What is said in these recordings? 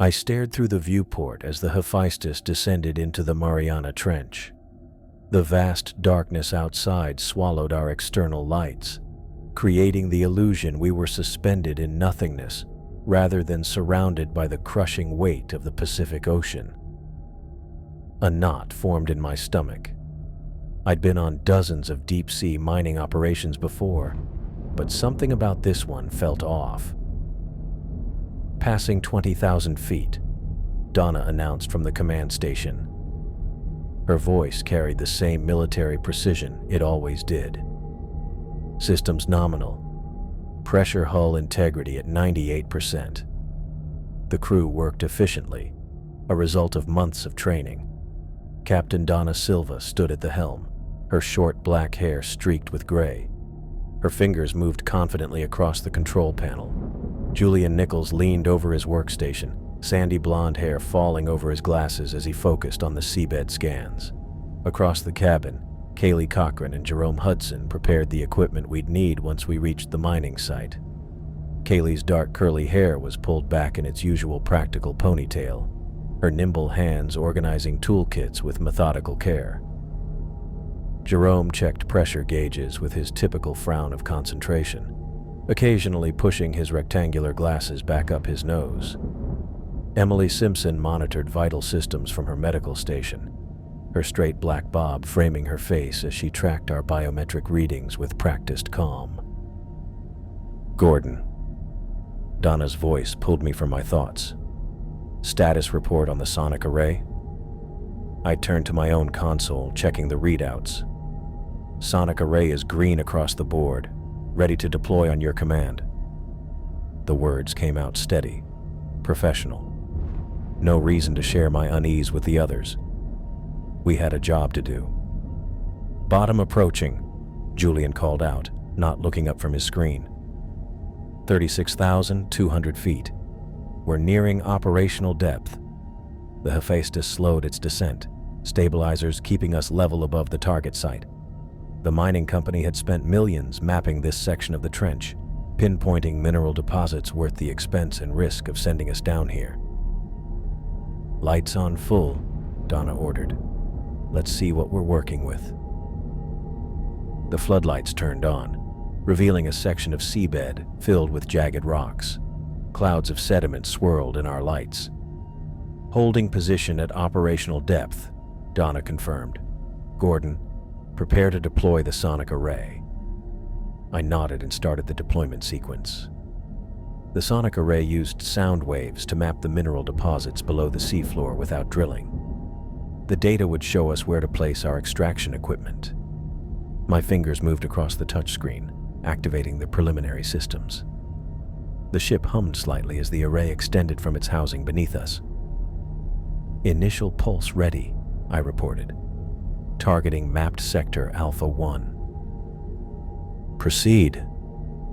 I stared through the viewport as the Hephaestus descended into the Mariana Trench. The vast darkness outside swallowed our external lights, creating the illusion we were suspended in nothingness rather than surrounded by the crushing weight of the Pacific Ocean. A knot formed in my stomach. I'd been on dozens of deep-sea mining operations before, but something about this one felt off. Passing 20,000 feet, Donna announced from the command station. Her voice carried the same military precision it always did. Systems nominal. Pressure hull integrity at 98%. The crew worked efficiently, a result of months of training. Captain Donna Silva stood at the helm, her short black hair streaked with gray. Her fingers moved confidently across the control panel. Julian Nichols leaned over his workstation, sandy blonde hair falling over his glasses as he focused on the seabed scans. Across the cabin, Kaylee Cochran and Jerome Hudson prepared the equipment we'd need once we reached the mining site. Kaylee's dark curly hair was pulled back in its usual practical ponytail, her nimble hands organizing toolkits with methodical care. Jerome checked pressure gauges with his typical frown of concentration, occasionally pushing his rectangular glasses back up his nose. Emily Simpson monitored vital systems from her medical station, her straight black bob framing her face as she tracked our biometric readings with practiced calm. Gordon. Donna's voice pulled me from my thoughts. Status report on the sonic array? I turned to my own console, checking the readouts. Sonic array is green across the board, ready to deploy on your command. The words came out steady, professional. No reason to share my unease with the others. We had a job to do. Bottom approaching, Julian called out, not looking up from his screen. 36,200 feet. We're nearing operational depth. The Hephaestus slowed its descent, stabilizers keeping us level above the target site. The mining company had spent millions mapping this section of the trench, pinpointing mineral deposits worth the expense and risk of sending us down here. Lights on full, Donna ordered. Let's see what we're working with. The floodlights turned on, revealing a section of seabed filled with jagged rocks. Clouds of sediment swirled in our lights. Holding position at operational depth, Donna confirmed. Gordon, prepare to deploy the sonic array. I nodded and started the deployment sequence. The sonic array used sound waves to map the mineral deposits below the seafloor without drilling. The data would show us where to place our extraction equipment. My fingers moved across the touchscreen, activating the preliminary systems. The ship hummed slightly as the array extended from its housing beneath us. Initial pulse ready, I reported, targeting mapped sector Alpha 1. Proceed,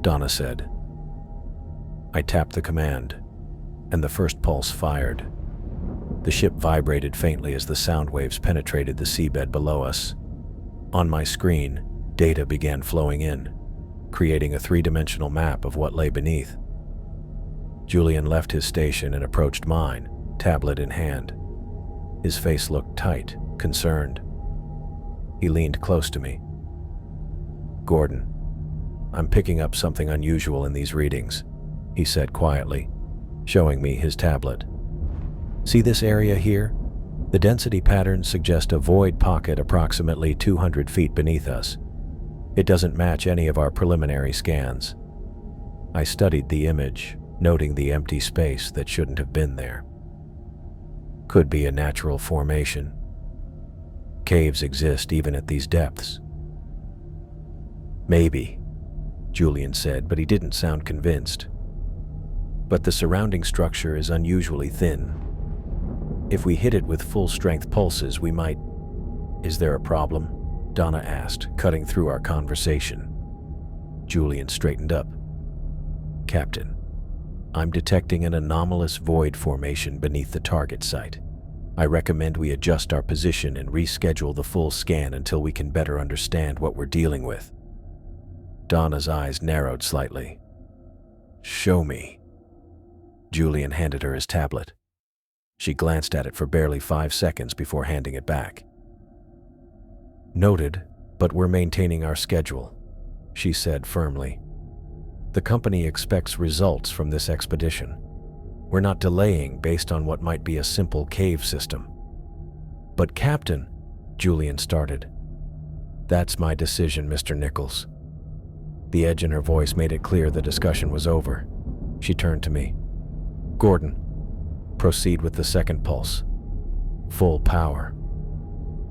Donna said. I tapped the command, and the first pulse fired. The ship vibrated faintly as the sound waves penetrated the seabed below us. On my screen, data began flowing in, creating a three-dimensional map of what lay beneath. Julian left his station and approached mine, tablet in hand. His face looked tight, concerned. He leaned close to me. Gordon, I'm picking up something unusual in these readings, he said quietly, showing me his tablet. See this area here? The density patterns suggest a void pocket approximately 200 feet beneath us. It doesn't match any of our preliminary scans. I studied the image, noting the empty space that shouldn't have been there. Could be a natural formation. Caves exist even at these depths. Maybe, Julian said, but he didn't sound convinced. But the surrounding structure is unusually thin. If we hit it with full-strength pulses, we might... Is there a problem? Donna asked, cutting through our conversation. Julian straightened up. Captain, I'm detecting an anomalous void formation beneath the target site. I recommend we adjust our position and reschedule the full scan until we can better understand what we're dealing with. Donna's eyes narrowed slightly. Show me. Julian handed her his tablet. She glanced at it for barely 5 seconds before handing it back. "Noted, but we're maintaining our schedule," she said firmly. "The company expects results from this expedition. We're not delaying based on what might be a simple cave system." "But Captain," Julian started. "That's my decision, Mr. Nichols." The edge in her voice made it clear the discussion was over. She turned to me. "Gordon, proceed with the second pulse. Full power."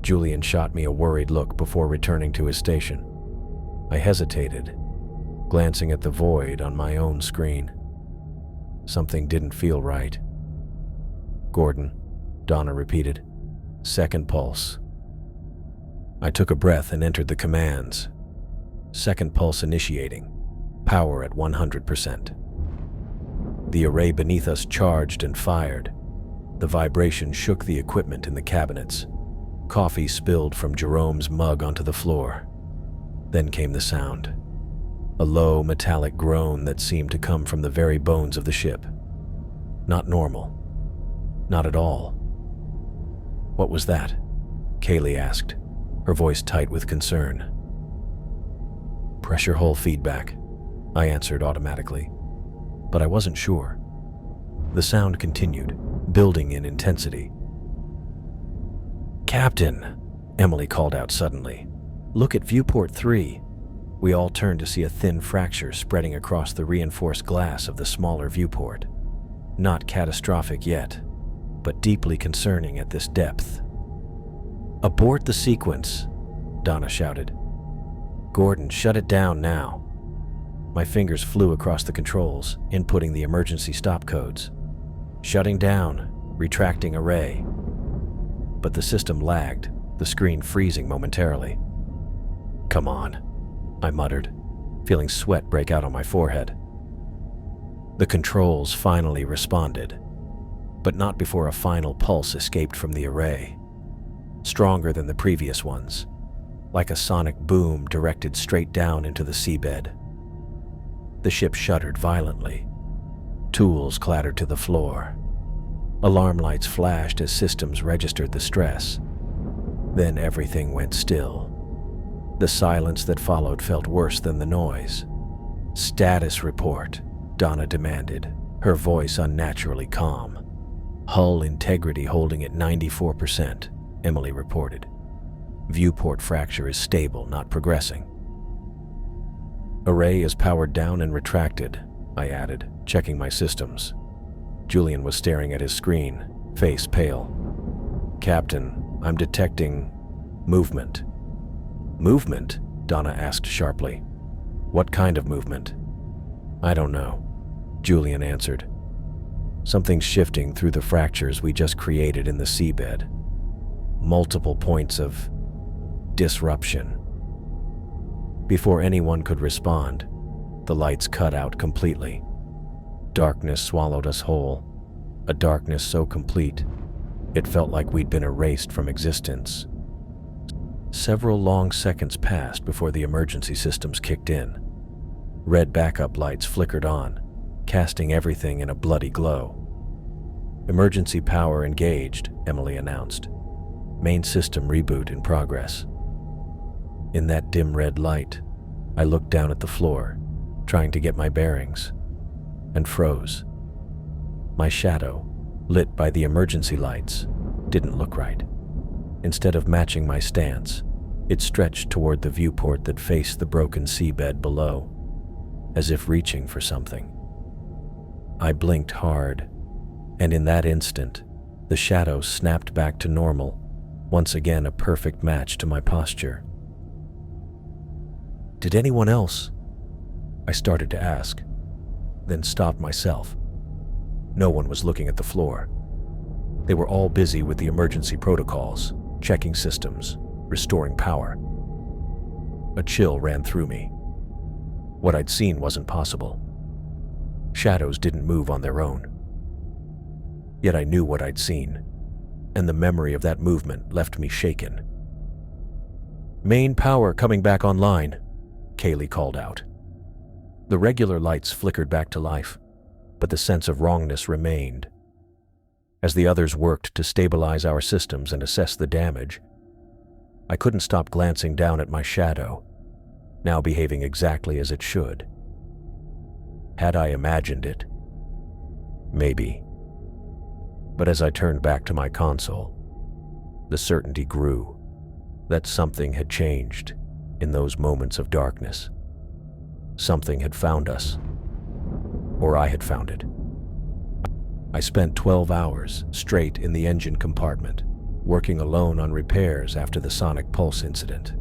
Julian shot me a worried look before returning to his station. I hesitated, glancing at the void on my own screen. Something didn't feel right. "Gordon," Donna repeated. "Second pulse." I took a breath and entered the commands. Second pulse initiating. Power at 100%. The array beneath us charged and fired. The vibration shook the equipment in the cabinets. Coffee spilled from Jerome's mug onto the floor. Then came the sound. A low, metallic groan that seemed to come from the very bones of the ship. Not normal. Not at all. "What was that?" Kaylee asked, her voice tight with concern. "Pressure hull feedback," I answered automatically, but I wasn't sure. The sound continued, building in intensity. "Captain," Emily called out suddenly, "look at viewport 3. We all turned to see a thin fracture spreading across the reinforced glass of the smaller viewport. Not catastrophic yet, but deeply concerning at this depth. "Abort the sequence," Donna shouted. "Gordon, shut it down now." My fingers flew across the controls, inputting the emergency stop codes. "Shutting down, retracting array." But the system lagged, the screen freezing momentarily. "Come on," I muttered, feeling sweat break out on my forehead. The controls finally responded, but not before a final pulse escaped from the array. Stronger than the previous ones, like a sonic boom directed straight down into the seabed. The ship shuddered violently. Tools clattered to the floor. Alarm lights flashed as systems registered the stress. Then everything went still. The silence that followed felt worse than the noise. "Status report," Donna demanded, her voice unnaturally calm. "Hull integrity holding at 94%, Emily reported. "Viewport fracture is stable, not progressing." "Array is powered down and retracted," I added, checking my systems. Julian was staring at his screen, face pale. "Captain, I'm detecting movement." "Movement?" Donna asked sharply. "What kind of movement?" "I don't know," Julian answered. "Something's shifting through the fractures we just created in the seabed. Multiple points of disruption." Before anyone could respond, the lights cut out completely. Darkness swallowed us whole, a darkness so complete, it felt like we'd been erased from existence. Several long seconds passed before the emergency systems kicked in. Red backup lights flickered on, casting everything in a bloody glow. "Emergency power engaged," Emily announced. "Main system reboot in progress." In that dim red light, I looked down at the floor, trying to get my bearings, and froze. My shadow, lit by the emergency lights, didn't look right. Instead of matching my stance, it stretched toward the viewport that faced the broken seabed below, as if reaching for something. I blinked hard, and in that instant, the shadow snapped back to normal, once again a perfect match to my posture. "Did anyone else?" I started to ask, then stopped myself. No one was looking at the floor. They were all busy with the emergency protocols, checking systems, restoring power. A chill ran through me. What I'd seen wasn't possible. Shadows didn't move on their own. Yet I knew what I'd seen, and the memory of that movement left me shaken. "Main power coming back online," Kaylee called out. The regular lights flickered back to life, but the sense of wrongness remained. As the others worked to stabilize our systems and assess the damage, I couldn't stop glancing down at my shadow, now behaving exactly as it should. Had I imagined it? Maybe. But as I turned back to my console, the certainty grew that something had changed in those moments of darkness. Something had found us, or I had found it. I spent 12 hours straight in the engine compartment, working alone on repairs after the sonic pulse incident.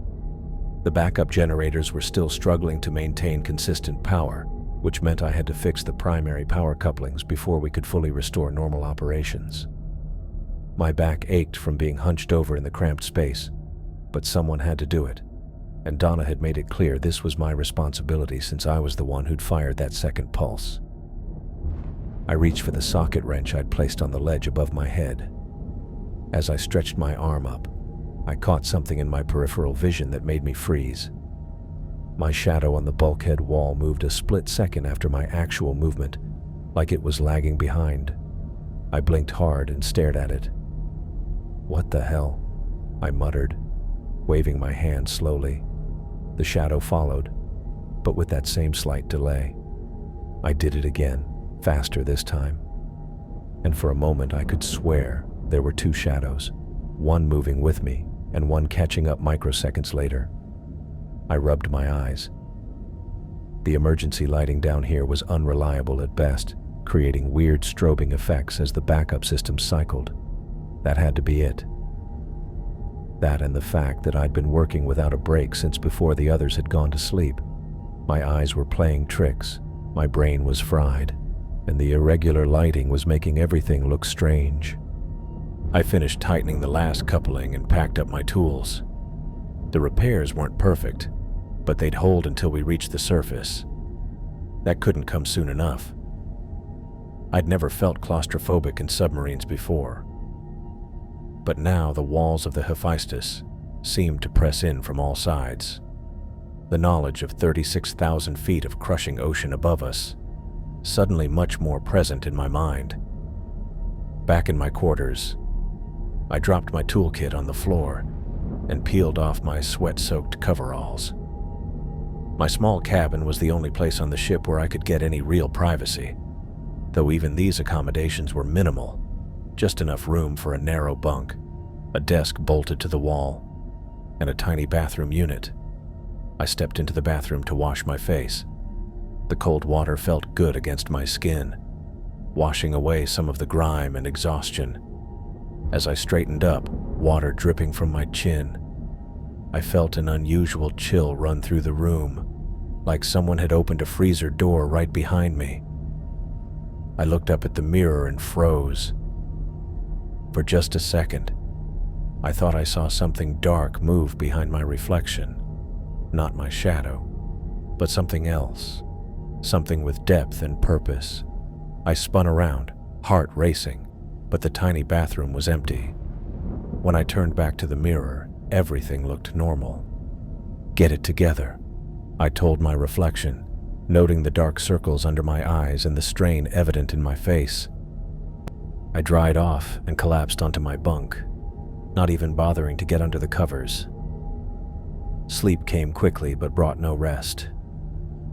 The backup generators were still struggling to maintain consistent power, which meant I had to fix the primary power couplings before we could fully restore normal operations. My back ached from being hunched over in the cramped space, but someone had to do it, and Donna had made it clear this was my responsibility since I was the one who'd fired that second pulse. I reached for the socket wrench I'd placed on the ledge above my head. As I stretched my arm up, I caught something in my peripheral vision that made me freeze. My shadow on the bulkhead wall moved a split second after my actual movement, like it was lagging behind. I blinked hard and stared at it. "What the hell?" I muttered, waving my hand slowly. The shadow followed, but with that same slight delay. I did it again, faster this time. And for a moment I could swear there were two shadows, one moving with me and one catching up microseconds later. I rubbed my eyes. The emergency lighting down here was unreliable at best, creating weird strobing effects as the backup system cycled. That had to be it. That and the fact that I'd been working without a break since before the others had gone to sleep. My eyes were playing tricks, my brain was fried, and the irregular lighting was making everything look strange. I finished tightening the last coupling and packed up my tools. The repairs weren't perfect, but they'd hold until we reached the surface. That couldn't come soon enough. I'd never felt claustrophobic in submarines before, but now the walls of the Hephaestus seemed to press in from all sides. The knowledge of 36,000 feet of crushing ocean above us, suddenly much more present in my mind. Back in my quarters, I dropped my toolkit on the floor and peeled off my sweat-soaked coveralls. My small cabin was the only place on the ship where I could get any real privacy, though even these accommodations were minimal, just enough room for a narrow bunk, a desk bolted to the wall, and a tiny bathroom unit. I stepped into the bathroom to wash my face. The cold water felt good against my skin, washing away some of the grime and exhaustion. As I straightened up, water dripping from my chin, I felt an unusual chill run through the room, like someone had opened a freezer door right behind me. I looked up at the mirror and froze. For just a second, I thought I saw something dark move behind my reflection. Not my shadow, but something else. Something with depth and purpose. I spun around, heart racing, but the tiny bathroom was empty. When I turned back to the mirror, everything looked normal. "Get it together," I told my reflection, noting the dark circles under my eyes and the strain evident in my face. I dried off and collapsed onto my bunk, not even bothering to get under the covers. Sleep came quickly but brought no rest.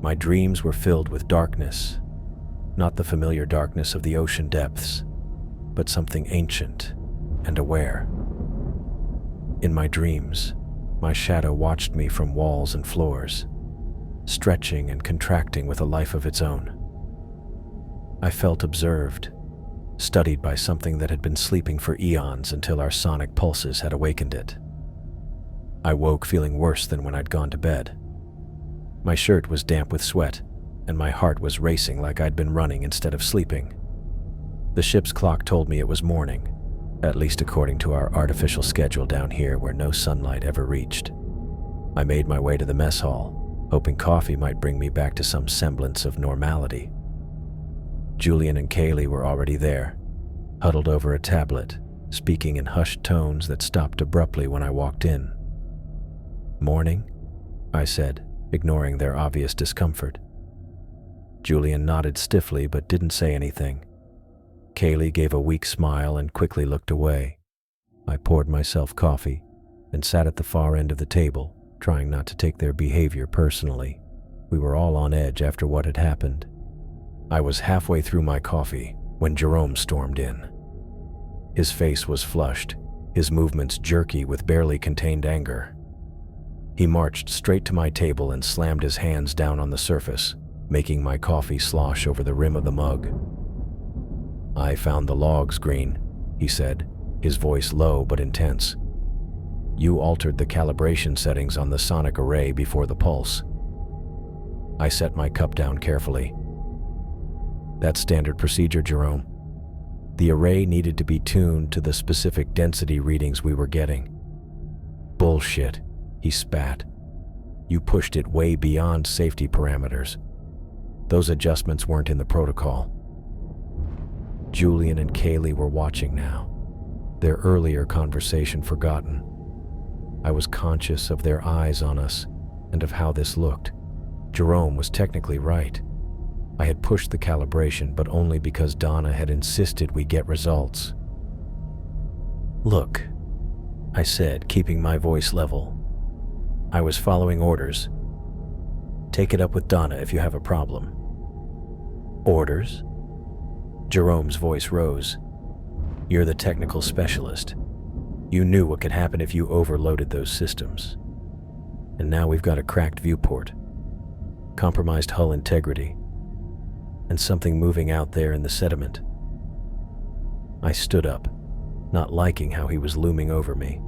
My dreams were filled with darkness, not the familiar darkness of the ocean depths, but something ancient and aware. In my dreams, my shadow watched me from walls and floors, stretching and contracting with a life of its own. I felt observed, studied by something that had been sleeping for eons until our sonic pulses had awakened it. I woke feeling worse than when I'd gone to bed. My shirt was damp with sweat, and my heart was racing like I'd been running instead of sleeping. The ship's clock told me it was morning, at least according to our artificial schedule down here where no sunlight ever reached. I made my way to the mess hall, hoping coffee might bring me back to some semblance of normality. Julian and Kaylee were already there, huddled over a tablet, speaking in hushed tones that stopped abruptly when I walked in. "Morning?" I said, ignoring their obvious discomfort. Julian nodded stiffly but didn't say anything. Kaylee gave a weak smile and quickly looked away. I poured myself coffee and sat at the far end of the table, trying not to take their behavior personally. We were all on edge after what had happened. I was halfway through my coffee when Jerome stormed in. His face was flushed, his movements jerky with barely contained anger. He marched straight to my table and slammed his hands down on the surface, making my coffee slosh over the rim of the mug. "I found the logs, Green," he said, his voice low but intense. "You altered the calibration settings on the sonic array before the pulse." I set my cup down carefully. "That's standard procedure, Jerome. The array needed to be tuned to the specific density readings we were getting." "Bullshit," he spat. "You pushed it way beyond safety parameters. Those adjustments weren't in the protocol." Julian and Kaylee were watching now, their earlier conversation forgotten. I was conscious of their eyes on us and of how this looked. Jerome was technically right. I had pushed the calibration, but only because Donna had insisted we get results. "Look," I said, keeping my voice level. "I was following orders. Take it up with Donna if you have a problem." "Orders?" Jerome's voice rose. "You're the technical specialist. You knew what could happen if you overloaded those systems. And now we've got a cracked viewport, compromised hull integrity, and something moving out there in the sediment." I stood up, not liking how he was looming over me.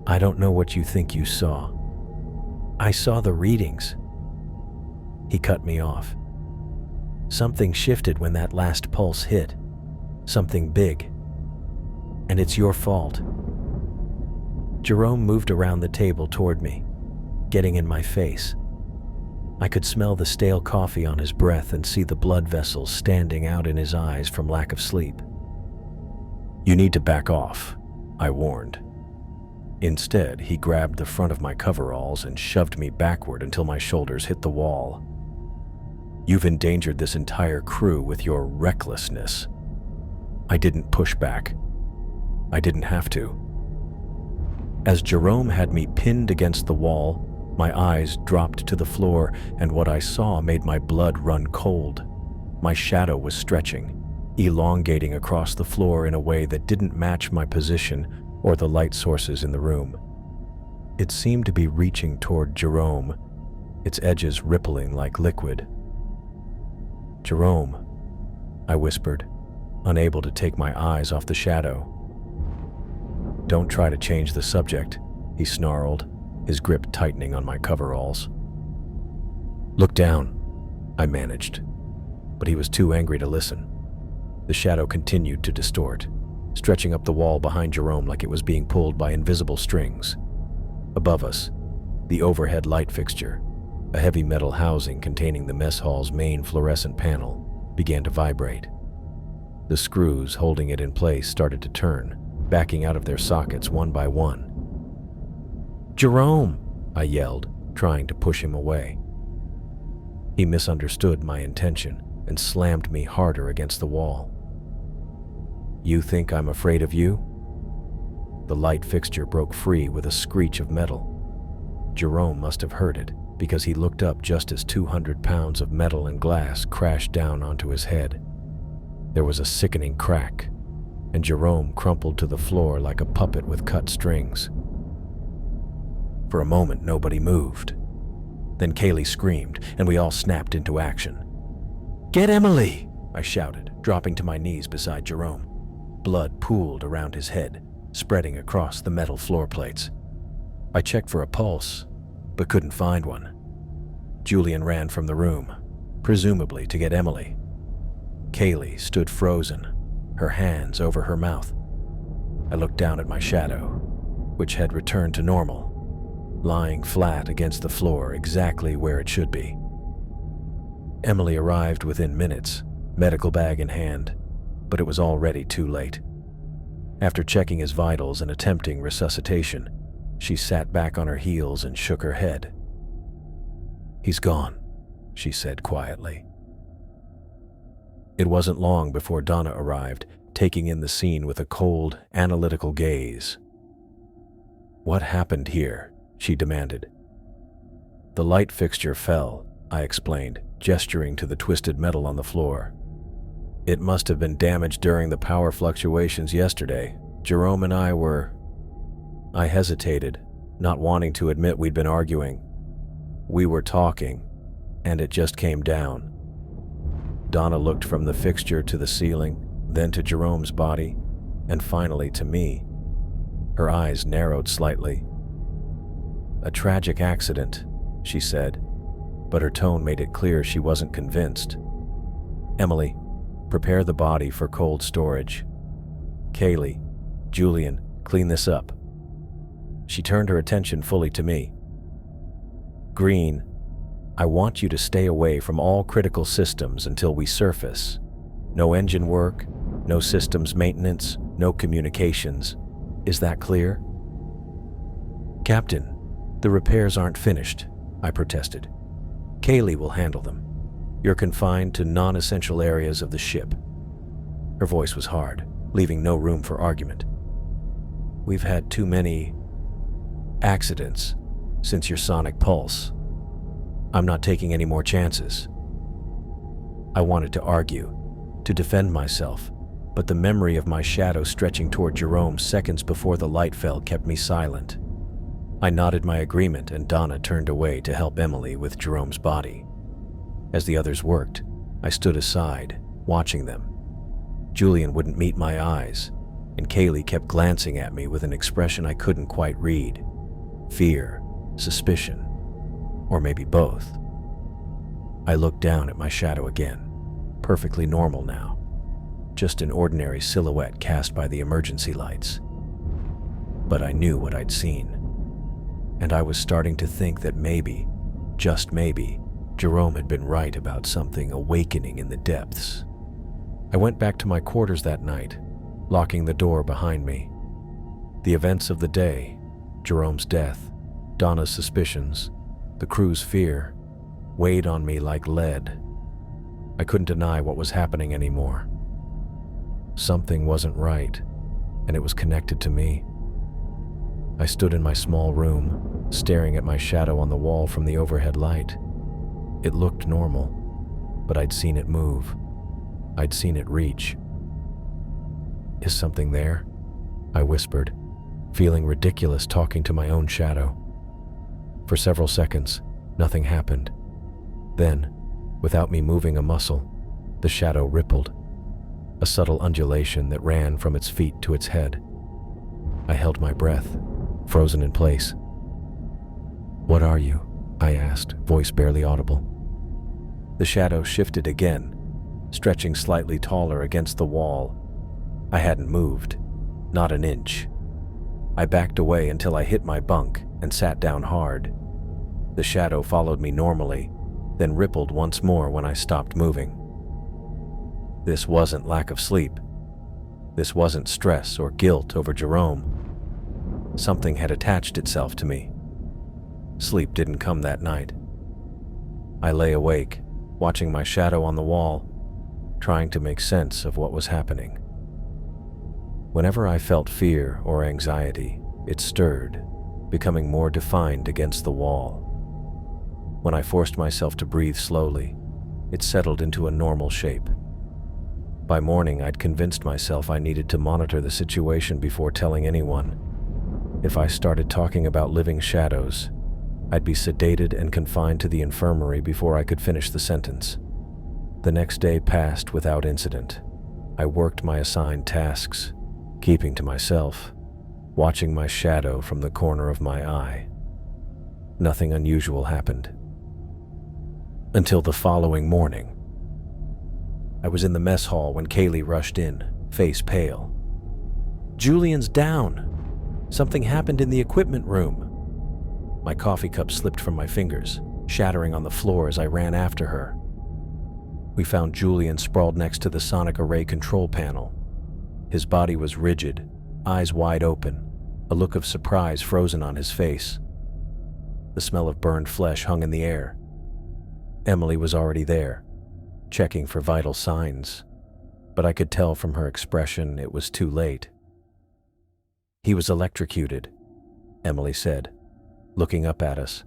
"I don't know what you think you saw. I saw the readings." He cut me off. "Something shifted when that last pulse hit. Something big. And it's your fault." Jerome moved around the table toward me, getting in my face. I could smell the stale coffee on his breath and see the blood vessels standing out in his eyes from lack of sleep. "You need to back off," I warned. Instead, he grabbed the front of my coveralls and shoved me backward until my shoulders hit the wall. "You've endangered this entire crew with your recklessness." I didn't push back. I didn't have to. As Jerome had me pinned against the wall, my eyes dropped to the floor, and what I saw made my blood run cold. My shadow was stretching, elongating across the floor in a way that didn't match my position or the light sources in the room. It seemed to be reaching toward Jerome, its edges rippling like liquid. "Jerome," I whispered, unable to take my eyes off the shadow. "Don't try to change the subject," he snarled, his grip tightening on my coveralls. "Look down," I managed, but he was too angry to listen. The shadow continued to distort, stretching up the wall behind Jerome like it was being pulled by invisible strings. Above us, the overhead light fixture, a heavy metal housing containing the mess hall's main fluorescent panel, began to vibrate. The screws holding it in place started to turn, backing out of their sockets one by one. "Jerome!" I yelled, trying to push him away. He misunderstood my intention and slammed me harder against the wall. "You think I'm afraid of you?" The light fixture broke free with a screech of metal. Jerome must have heard it, because he looked up just as 200 pounds of metal and glass crashed down onto his head. There was a sickening crack, and Jerome crumpled to the floor like a puppet with cut strings. For a moment, nobody moved. Then Kaylee screamed, and we all snapped into action. "Get Emily!" I shouted, dropping to my knees beside Jerome. Blood pooled around his head, spreading across the metal floor plates. I checked for a pulse, but couldn't find one. Julian ran from the room, presumably to get Emily. Kaylee stood frozen, her hands over her mouth. I looked down at my shadow, which had returned to normal, lying flat against the floor exactly where it should be. Emily arrived within minutes, medical bag in hand, but it was already too late. After checking his vitals and attempting resuscitation, she sat back on her heels and shook her head. "He's gone," she said quietly. It wasn't long before Donna arrived, taking in the scene with a cold, analytical gaze. "What happened here?" she demanded. "The light fixture fell," I explained, gesturing to the twisted metal on the floor. "It must have been damaged during the power fluctuations yesterday. Jerome and I were—" I hesitated, not wanting to admit we'd been arguing. "We were talking, and it just came down." Donna looked from the fixture to the ceiling, then to Jerome's body, and finally to me. Her eyes narrowed slightly. "A tragic accident," she said, but her tone made it clear she wasn't convinced. "Emily, prepare the body for cold storage. Kaylee, Julian, clean this up." She turned her attention fully to me. "Green, I want you to stay away from all critical systems until we surface. No engine work, no systems maintenance, no communications. Is that clear?" "Captain, the repairs aren't finished," I protested. "Kaylee will handle them. You're confined to non-essential areas of the ship." Her voice was hard, leaving no room for argument. "We've had too many accidents since your sonic pulse. I'm not taking any more chances." I wanted to argue, to defend myself, but the memory of my shadow stretching toward Jerome seconds before the light fell kept me silent. I nodded my agreement, and Donna turned away to help Emily with Jerome's body. As the others worked, I stood aside, watching them. Julian wouldn't meet my eyes, and Kaylee kept glancing at me with an expression I couldn't quite read. Fear, suspicion, or maybe both. I looked down at my shadow again, perfectly normal now, just an ordinary silhouette cast by the emergency lights. But I knew what I'd seen, and I was starting to think that maybe, just maybe, Jerome had been right about something awakening in the depths. I went back to my quarters that night, locking the door behind me. The events of the day, Jerome's death, Donna's suspicions, the crew's fear, weighed on me like lead. I couldn't deny what was happening anymore. Something wasn't right, and it was connected to me. I stood in my small room, staring at my shadow on the wall from the overhead light. It looked normal, but I'd seen it move. I'd seen it reach. "Is something there?" I whispered, feeling ridiculous talking to my own shadow. For several seconds, nothing happened. Then, without me moving a muscle, the shadow rippled, a subtle undulation that ran from its feet to its head. I held my breath, frozen in place. "What are you?" I asked, voice barely audible. The shadow shifted again, stretching slightly taller against the wall. I hadn't moved, not an inch. I backed away until I hit my bunk and sat down hard. The shadow followed me normally, then rippled once more when I stopped moving. This wasn't lack of sleep. This wasn't stress or guilt over Jerome. Something had attached itself to me. Sleep didn't come that night. I lay awake, watching my shadow on the wall, trying to make sense of what was happening. Whenever I felt fear or anxiety, it stirred, becoming more defined against the wall. When I forced myself to breathe slowly, it settled into a normal shape. By morning, I'd convinced myself I needed to monitor the situation before telling anyone. If I started talking about living shadows, I'd be sedated and confined to the infirmary before I could finish the sentence. The next day passed without incident. I worked my assigned tasks, keeping to myself, watching my shadow from the corner of my eye. Nothing unusual happened. Until the following morning. I was in the mess hall when Kaylee rushed in, face pale. "Julian's down. Something happened in the equipment room." My coffee cup slipped from my fingers, shattering on the floor as I ran after her. We found Julian sprawled next to the sonic array control panel. His body was rigid, eyes wide open, a look of surprise frozen on his face. The smell of burned flesh hung in the air. Emily was already there. checking for vital signs, but I could tell from her expression it was too late. "He was electrocuted," Emily said, looking up at us.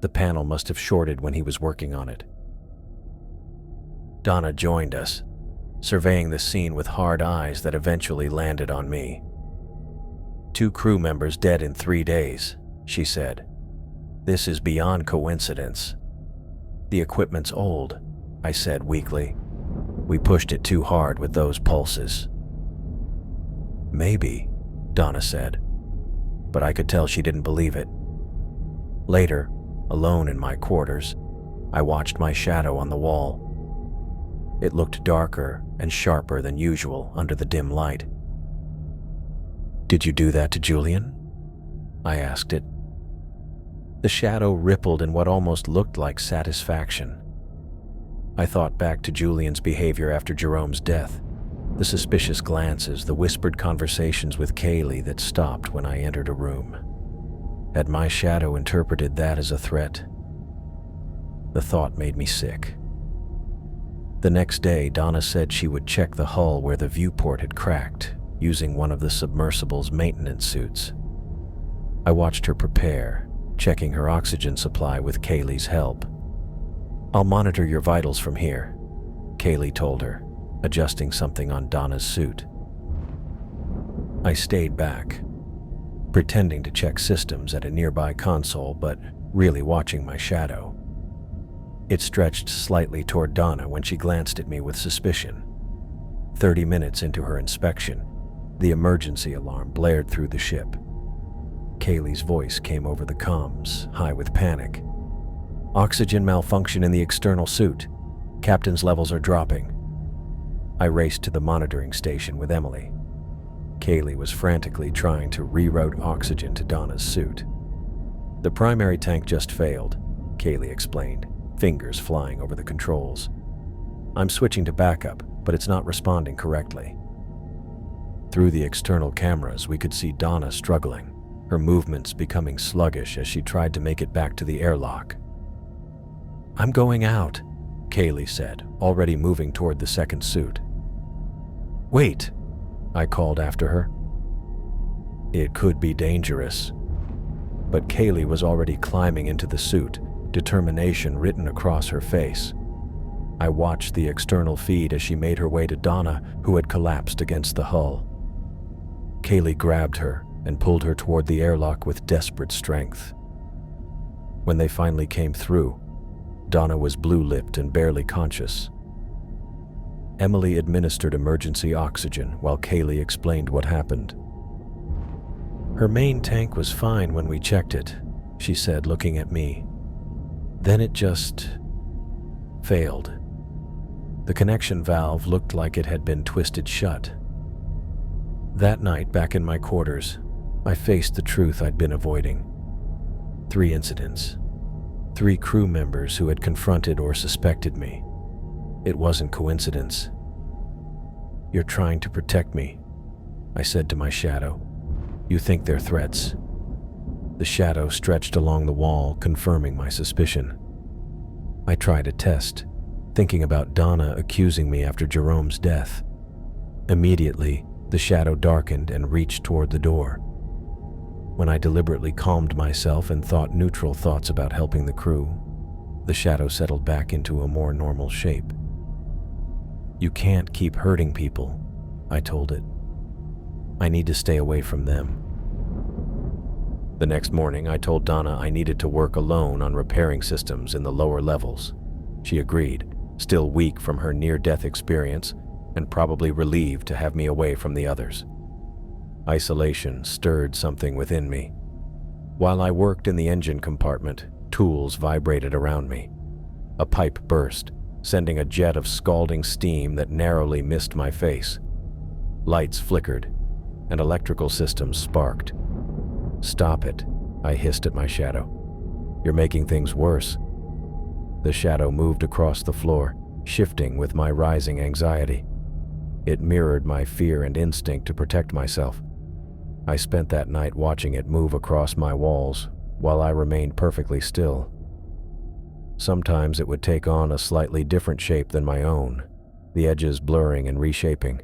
"The panel must have shorted when he was working on it." Donna joined us, surveying the scene with hard eyes that eventually landed on me. "2 crew members dead in 3 days, she said. "This is beyond coincidence." "The equipment's old," I said weakly. "We pushed it too hard with those pulses." "Maybe," Donna said, but I could tell she didn't believe it. Later, alone in my quarters, I watched my shadow on the wall. It looked darker and sharper than usual under the dim light. "Did you do that to Julian?" I asked it. The shadow rippled in what almost looked like satisfaction. I thought back to Julian's behavior after Jerome's death, the suspicious glances, the whispered conversations with Kaylee that stopped when I entered a room. Had my shadow interpreted that as a threat? The thought made me sick. The next day, Donna said she would check the hull where the viewport had cracked, using one of the submersible's maintenance suits. I watched her prepare, checking her oxygen supply with Kaylee's help. "I'll monitor your vitals from here," Kaylee told her, adjusting something on Donna's suit. I stayed back, pretending to check systems at a nearby console, but really watching my shadow. It stretched slightly toward Donna when she glanced at me with suspicion. 30 minutes into her inspection, the emergency alarm blared through the ship. Kaylee's voice came over the comms, high with panic. "Oxygen malfunction in the external suit. Captain's levels are dropping." I raced to the monitoring station with Emily. Kaylee was frantically trying to reroute oxygen to Donna's suit. "The primary tank just failed," Kaylee explained, fingers flying over the controls. "I'm switching to backup, but it's not responding correctly." Through the external cameras, we could see Donna struggling, her movements becoming sluggish as she tried to make it back to the airlock. "I'm going out," Kaylee said, already moving toward the second suit. "Wait," I called after her. It could be dangerous, but Kaylee was already climbing into the suit, determination written across her face. I watched the external feed as she made her way to Donna, who had collapsed against the hull. Kaylee grabbed her and pulled her toward the airlock with desperate strength. When they finally came through, Donna was blue-lipped and barely conscious. Emily administered emergency oxygen while Kaylee explained what happened. "Her main tank was fine when we checked it," she said, looking at me. "Then it just failed. The connection valve looked like it had been twisted shut." That night, back in my quarters, I faced the truth I'd been avoiding. 3 incidents. 3 crew members who had confronted or suspected me. It wasn't coincidence. "You're trying to protect me," I said to my shadow. "You think they're threats." The shadow stretched along the wall, confirming my suspicion. I tried a test, thinking about Donna accusing me after Jerome's death. Immediately, the shadow darkened and reached toward the door. When I deliberately calmed myself and thought neutral thoughts about helping the crew, the shadow settled back into a more normal shape. "You can't keep hurting people," I told it. "I need to stay away from them." The next morning, I told Donna I needed to work alone on repairing systems in the lower levels. She agreed, still weak from her near-death experience and probably relieved to have me away from the others. Isolation stirred something within me. While I worked in the engine compartment, tools vibrated around me. A pipe burst, sending a jet of scalding steam that narrowly missed my face. Lights flickered, and electrical systems sparked. "Stop it," I hissed at my shadow. "You're making things worse." The shadow moved across the floor, shifting with my rising anxiety. It mirrored my fear and instinct to protect myself. I spent that night watching it move across my walls while I remained perfectly still. Sometimes it would take on a slightly different shape than my own, the edges blurring and reshaping.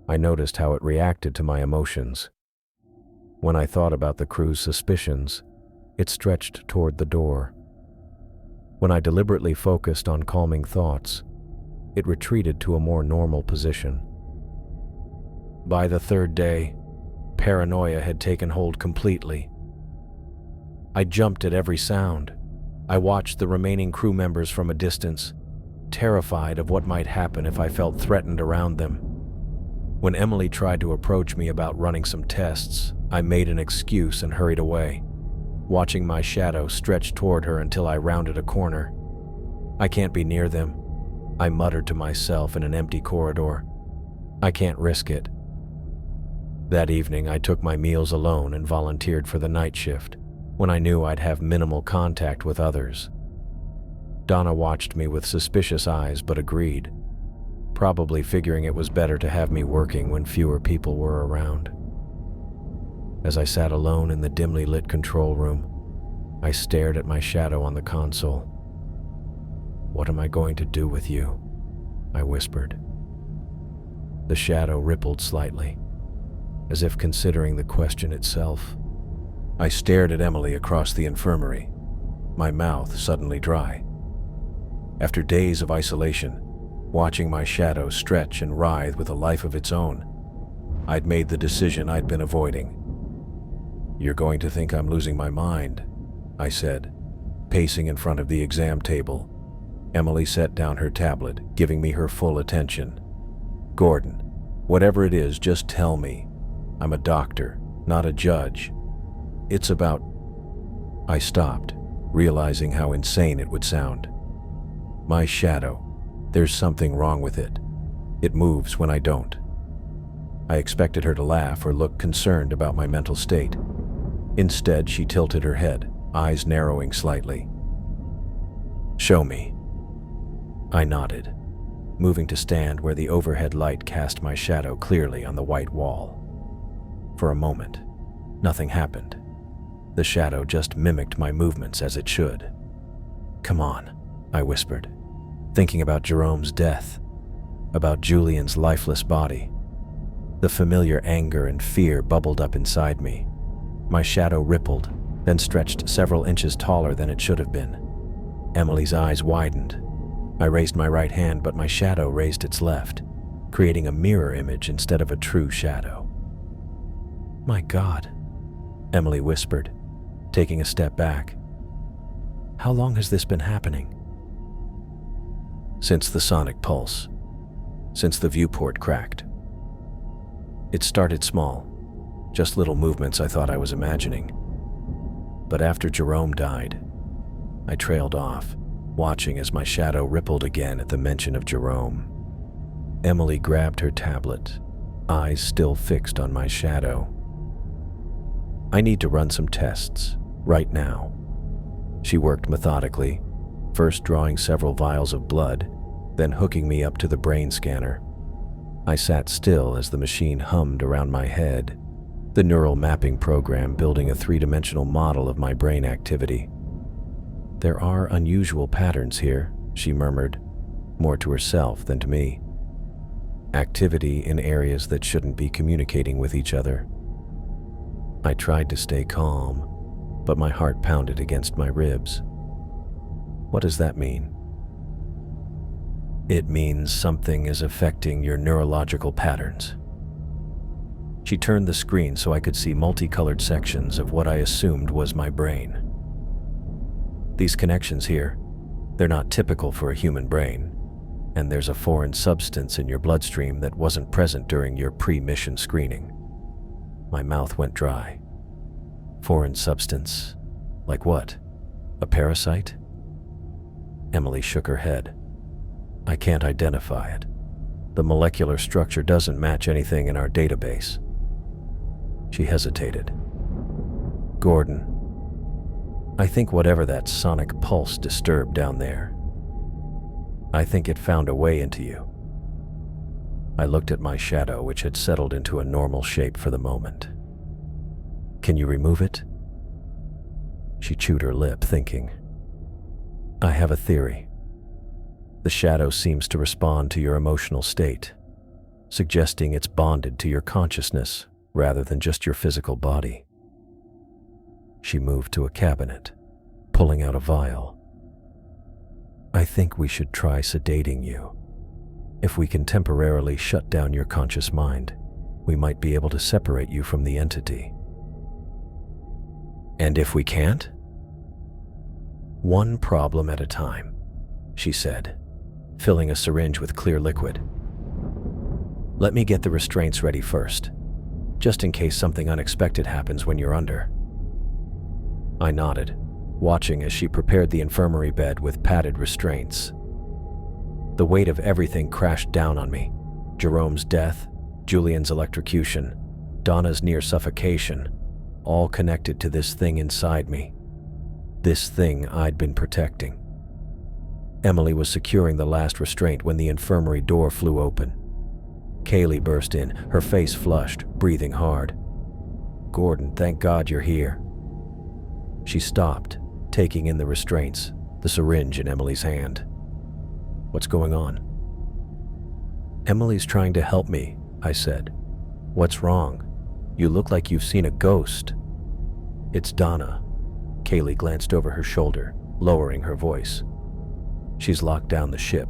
I noticed how it reacted to my emotions. When I thought about the crew's suspicions, it stretched toward the door. When I deliberately focused on calming thoughts, it retreated to a more normal position. By the third day, paranoia had taken hold completely. I jumped at every sound. I watched the remaining crew members from a distance, terrified of what might happen if I felt threatened around them. When Emily tried to approach me about running some tests, I made an excuse and hurried away, watching my shadow stretch toward her until I rounded a corner. I can't be near them, I muttered to myself in an empty corridor. I can't risk it. That evening, I took my meals alone and volunteered for the night shift, when I knew I'd have minimal contact with others. Donna watched me with suspicious eyes but agreed, probably figuring it was better to have me working when fewer people were around. As I sat alone in the dimly lit control room, I stared at my shadow on the console. "What am I going to do with you?" I whispered. The shadow rippled slightly, as if considering the question itself. I stared at Emily across the infirmary, my mouth suddenly dry. After days of isolation, watching my shadow stretch and writhe with a life of its own, I'd made the decision I'd been avoiding. "You're going to think I'm losing my mind," I said, pacing in front of the exam table. Emily set down her tablet, giving me her full attention. "Gordon, whatever it is, just tell me. I'm a doctor, not a judge. It's about..." I stopped, realizing how insane it would sound. "My shadow. There's something wrong with it. It moves when I don't." I expected her to laugh or look concerned about my mental state. Instead, she tilted her head, eyes narrowing slightly. "Show me." I nodded, moving to stand where the overhead light cast my shadow clearly on the white wall. For a moment, nothing happened. The shadow just mimicked my movements as it should. "Come on," I whispered, thinking about Jerome's death, about Julian's lifeless body. The familiar anger and fear bubbled up inside me. My shadow rippled, then stretched several inches taller than it should have been. Emily's eyes widened. I raised my right hand, but my shadow raised its left, creating a mirror image instead of a true shadow. "My God," Emily whispered, taking a step back. "How long has this been happening?" "Since the sonic pulse. Since the viewport cracked. It started small, just little movements I thought I was imagining. But after Jerome died, I trailed off, watching as my shadow rippled again at the mention of Jerome." Emily grabbed her tablet, eyes still fixed on my shadow. "I need to run some tests, right now." She worked methodically, first drawing several vials of blood, then hooking me up to the brain scanner. I sat still as the machine hummed around my head, the neural mapping program building a three-dimensional model of my brain activity. "There are unusual patterns here," she murmured, more to herself than to me. "Activity in areas that shouldn't be communicating with each other." I tried to stay calm, but my heart pounded against my ribs. "What does that mean?" "It means something is affecting your neurological patterns." She turned the screen so I could see multicolored sections of what I assumed was my brain. "These connections here, they're not typical for a human brain, and there's a foreign substance in your bloodstream that wasn't present during your pre-mission screening." My mouth went dry. "Foreign substance? Like what? A parasite?" Emily shook her head. "I can't identify it. The molecular structure doesn't match anything in our database." She hesitated. "Gordon, I think whatever that sonic pulse disturbed down there, I think it found a way into you." I looked at my shadow, which had settled into a normal shape for the moment. "Can you remove it?" She chewed her lip, thinking. I have a theory. The shadow seems to respond to your emotional state, suggesting it's bonded to your consciousness rather than just your physical body. She moved to a cabinet, pulling out a vial. I think we should try sedating you. If we can temporarily shut down your conscious mind, we might be able to separate you from the entity. And if we can't? One problem at a time, she said, filling a syringe with clear liquid. Let me get the restraints ready first, just in case something unexpected happens when you're under. I nodded, watching as she prepared the infirmary bed with padded restraints. The weight of everything crashed down on me. Jerome's death, Julian's electrocution, Donna's near suffocation, all connected to this thing inside me. This thing I'd been protecting. Emily was securing the last restraint when the infirmary door flew open. Kaylee burst in, her face flushed, breathing hard. Gordon, thank God you're here. She stopped, taking in the restraints, the syringe in Emily's hand. What's going on? Emily's trying to help me, I said. What's wrong? You look like you've seen a ghost. It's Donna. Kaylee glanced over her shoulder, lowering her voice. She's locked down the ship.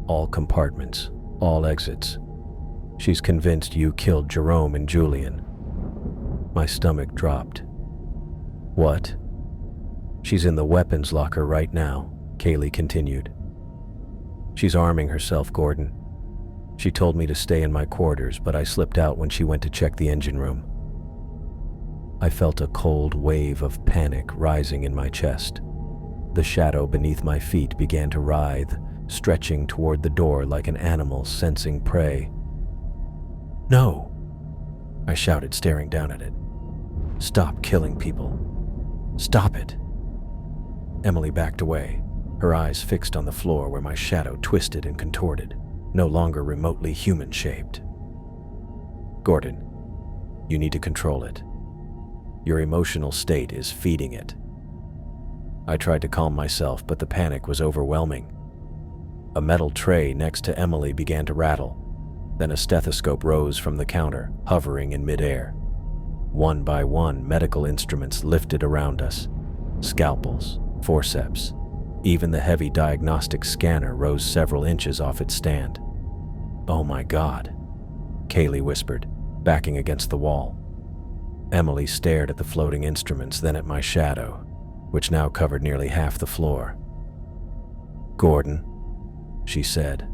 All compartments, all exits. She's convinced you killed Jerome and Julian. My stomach dropped. What? She's in the weapons locker right now, Kaylee continued. She's arming herself, Gordon. She told me to stay in my quarters, but I slipped out when she went to check the engine room. I felt a cold wave of panic rising in my chest. The shadow beneath my feet began to writhe, stretching toward the door like an animal sensing prey. No, I shouted, staring down at it. Stop killing people. Stop it. Emily backed away, her eyes fixed on the floor where my shadow twisted and contorted, no longer remotely human-shaped. Gordon, you need to control it. Your emotional state is feeding it. I tried to calm myself, but the panic was overwhelming. A metal tray next to Emily began to rattle. Then a stethoscope rose from the counter, hovering in midair. One by one, medical instruments lifted around us. Scalpels, forceps, even the heavy diagnostic scanner rose several inches off its stand. Oh my God, Kaylee whispered, backing against the wall. Emily stared at the floating instruments, then at my shadow, which now covered nearly half the floor. Gordon, she said,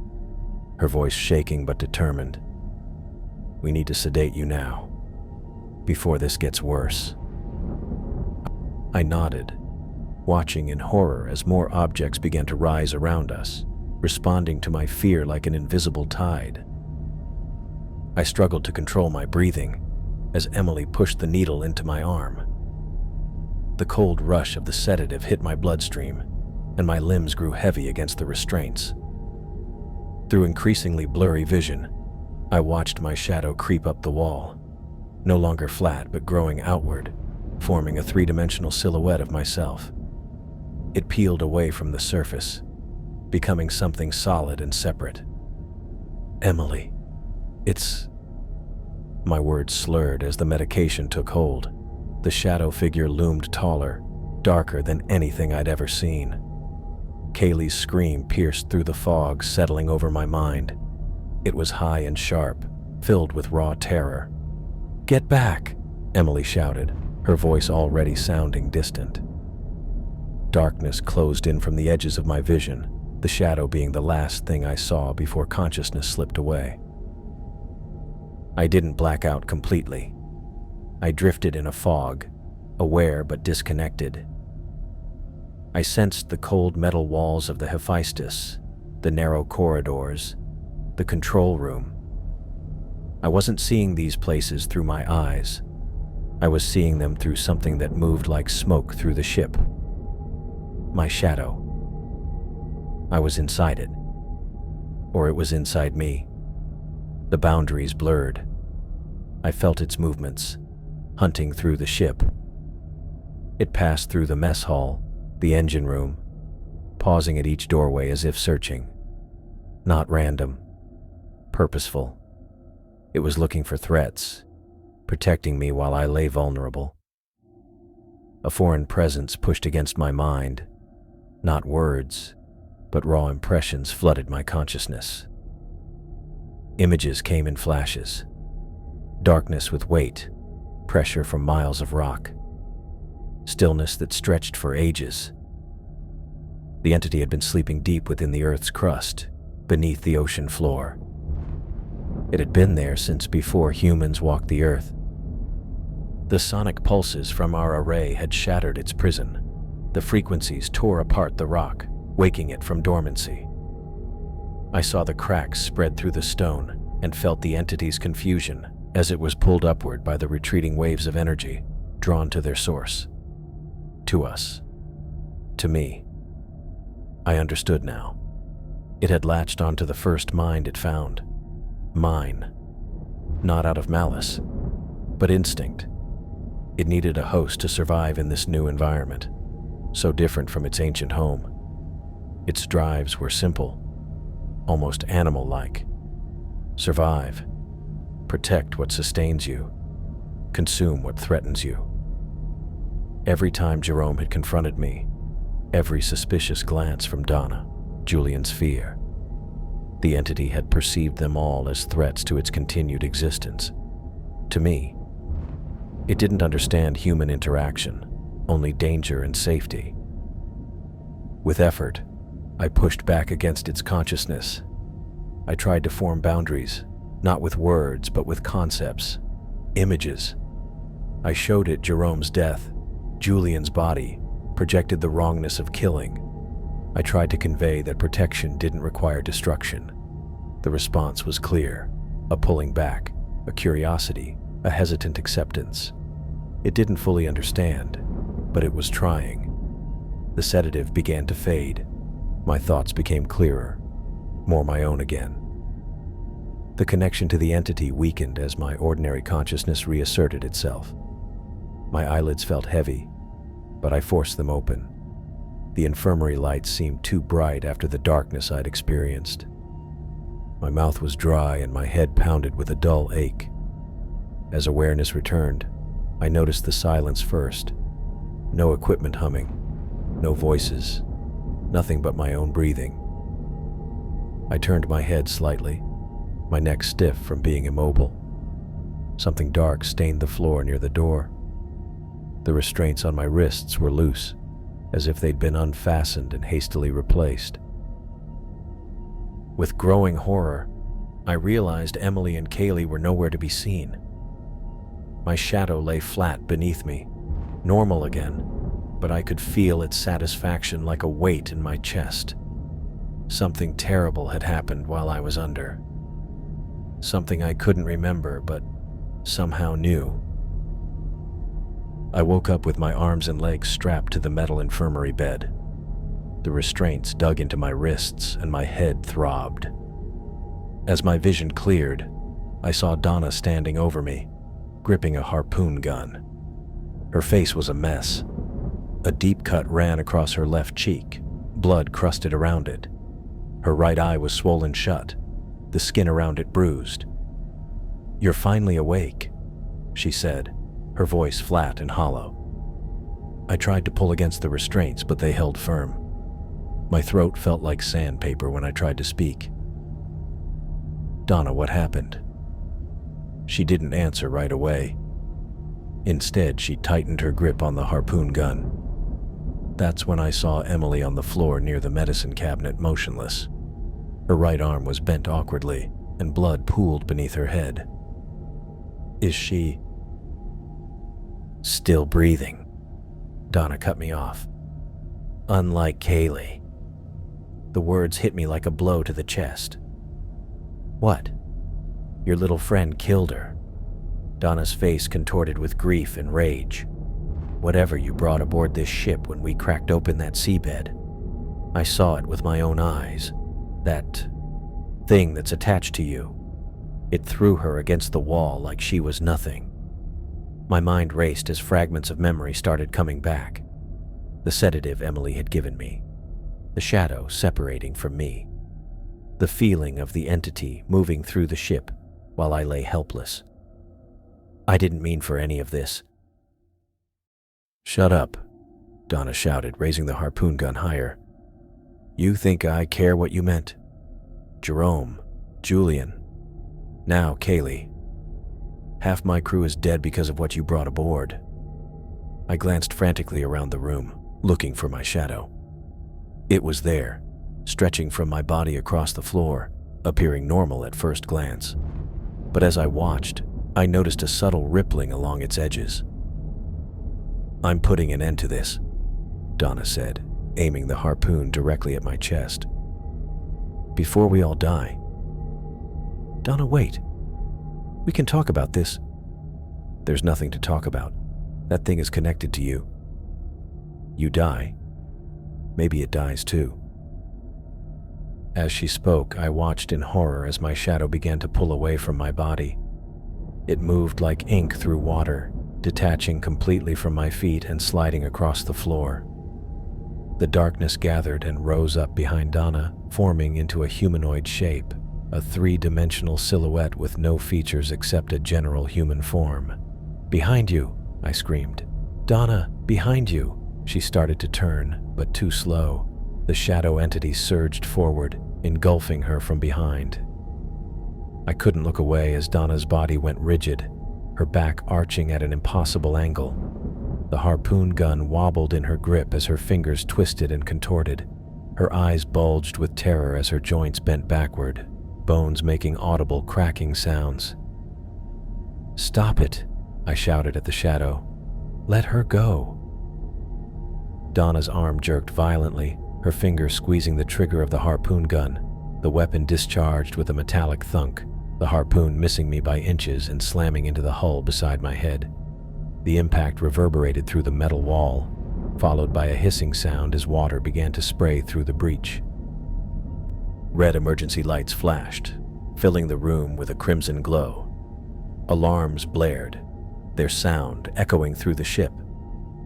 her voice shaking but determined. We need to sedate you now, before this gets worse. I nodded, watching in horror as more objects began to rise around us, responding to my fear like an invisible tide. I struggled to control my breathing as Emily pushed the needle into my arm. The cold rush of the sedative hit my bloodstream, and my limbs grew heavy against the restraints. Through increasingly blurry vision, I watched my shadow creep up the wall, no longer flat but growing outward, forming a three-dimensional silhouette of myself. It peeled away from the surface, becoming something solid and separate. Emily, it's... My words slurred as the medication took hold. The shadow figure loomed taller, darker than anything I'd ever seen. Kaylee's scream pierced through the fog settling over my mind. It was high and sharp, filled with raw terror. "Get back!" Emily shouted, her voice already sounding distant. Darkness closed in from the edges of my vision, the shadow being the last thing I saw before consciousness slipped away. I didn't black out completely. I drifted in a fog, aware but disconnected. I sensed the cold metal walls of the Hephaestus, the narrow corridors, the control room. I wasn't seeing these places through my eyes. I was seeing them through something that moved like smoke through the ship. My shadow. I was inside it. Or it was inside me. The boundaries blurred. I felt its movements, hunting through the ship. It passed through the mess hall, the engine room, pausing at each doorway as if searching. Not random, purposeful. It was looking for threats, protecting me while I lay vulnerable. A foreign presence pushed against my mind. Not words, but raw impressions flooded my consciousness. Images came in flashes. Darkness with weight, pressure from miles of rock. Stillness that stretched for ages. The entity had been sleeping deep within the Earth's crust, beneath the ocean floor. It had been there since before humans walked the Earth. The sonic pulses from our array had shattered its prison. The frequencies tore apart the rock, waking it from dormancy. I saw the cracks spread through the stone and felt the entity's confusion as it was pulled upward by the retreating waves of energy, drawn to their source. To us. To me. I understood now. It had latched onto the first mind it found. Mine. Not out of malice, but instinct. It needed a host to survive in this new environment, so different from its ancient home. Its drives were simple, almost animal-like. Survive. Protect what sustains you. Consume what threatens you. Every time Jerome had confronted me, every suspicious glance from Donna, Julian's fear, the entity had perceived them all as threats to its continued existence. To me, it didn't understand human interaction, only danger and safety. With effort, I pushed back against its consciousness. I tried to form boundaries, not with words, but with concepts, images. I showed it Jerome's death, Julian's body, projected the wrongness of killing. I tried to convey that protection didn't require destruction. The response was clear, a pulling back, a curiosity, a hesitant acceptance. It didn't fully understand, but it was trying. The sedative began to fade. My thoughts became clearer, more my own again. The connection to the entity weakened as my ordinary consciousness reasserted itself. My eyelids felt heavy, but I forced them open. The infirmary lights seemed too bright after the darkness I'd experienced. My mouth was dry and my head pounded with a dull ache. As awareness returned, I noticed the silence first. No equipment humming, no voices, nothing but my own breathing. I turned my head slightly, my neck stiff from being immobile. Something dark stained the floor near the door. The restraints on my wrists were loose, as if they'd been unfastened and hastily replaced. With growing horror, I realized Emily and Kaylee were nowhere to be seen. My shadow lay flat beneath me, normal again, but I could feel its satisfaction like a weight in my chest. Something terrible had happened while I was under. Something I couldn't remember, but somehow knew. I woke up with my arms and legs strapped to the metal infirmary bed. The restraints dug into my wrists and my head throbbed. As my vision cleared, I saw Donna standing over me, gripping a harpoon gun. Her face was a mess. A deep cut ran across her left cheek, blood crusted around it. Her right eye was swollen shut, the skin around it bruised. "You're finally awake," she said, her voice flat and hollow. I tried to pull against the restraints, but they held firm. My throat felt like sandpaper when I tried to speak. "Donna, what happened?" She didn't answer right away. Instead, she tightened her grip on the harpoon gun. That's when I saw Emily on the floor near the medicine cabinet, motionless. Her right arm was bent awkwardly, and blood pooled beneath her head. "Is she still breathing?" Donna cut me off. "Unlike Kaylee." The words hit me like a blow to the chest. "What?" "Your little friend killed her." Donna's face contorted with grief and rage. "Whatever you brought aboard this ship when we cracked open that seabed. I saw it with my own eyes. That thing that's attached to you. It threw her against the wall like she was nothing." My mind raced as fragments of memory started coming back. The sedative Emily had given me. the shadow separating from me, the feeling of the entity moving through the ship while I lay helpless. I didn't mean for any of this. "Shut up," Donna shouted, raising the harpoon gun higher. "You think I care what you meant? Jerome, Julian, now Kaylee. Half my crew is dead because of what you brought aboard." I glanced frantically around the room, looking for my shadow. It was there, stretching from my body across the floor, appearing normal at first glance. But as I watched, I noticed a subtle rippling along its edges. "I'm putting an end to this," Donna said, aiming the harpoon directly at my chest. "Before we all die." "Donna, wait. We can talk about this." "There's nothing to talk about. That thing is connected to you. You die, maybe it dies too." As she spoke, I watched in horror as my shadow began to pull away from my body. It moved like ink through water, detaching completely from my feet and sliding across the floor. The darkness gathered and rose up behind Donna, forming into a humanoid shape, a three-dimensional silhouette with no features except a general human form. "Behind you!" I screamed. "Donna, behind you!" She started to turn, but too slow. The shadow entity surged forward, engulfing her from behind. I couldn't look away as Donna's body went rigid, her back arching at an impossible angle. The harpoon gun wobbled in her grip as her fingers twisted and contorted. Her eyes bulged with terror as her joints bent backward, bones making audible cracking sounds. "Stop it," I shouted at the shadow. "Let her go." Donna's arm jerked violently, her finger squeezing the trigger of the harpoon gun. The weapon discharged with a metallic thunk, the harpoon missing me by inches and slamming into the hull beside my head. The impact reverberated through the metal wall, followed by a hissing sound as water began to spray through the breach. Red emergency lights flashed, filling the room with a crimson glow. Alarms blared, their sound echoing through the ship.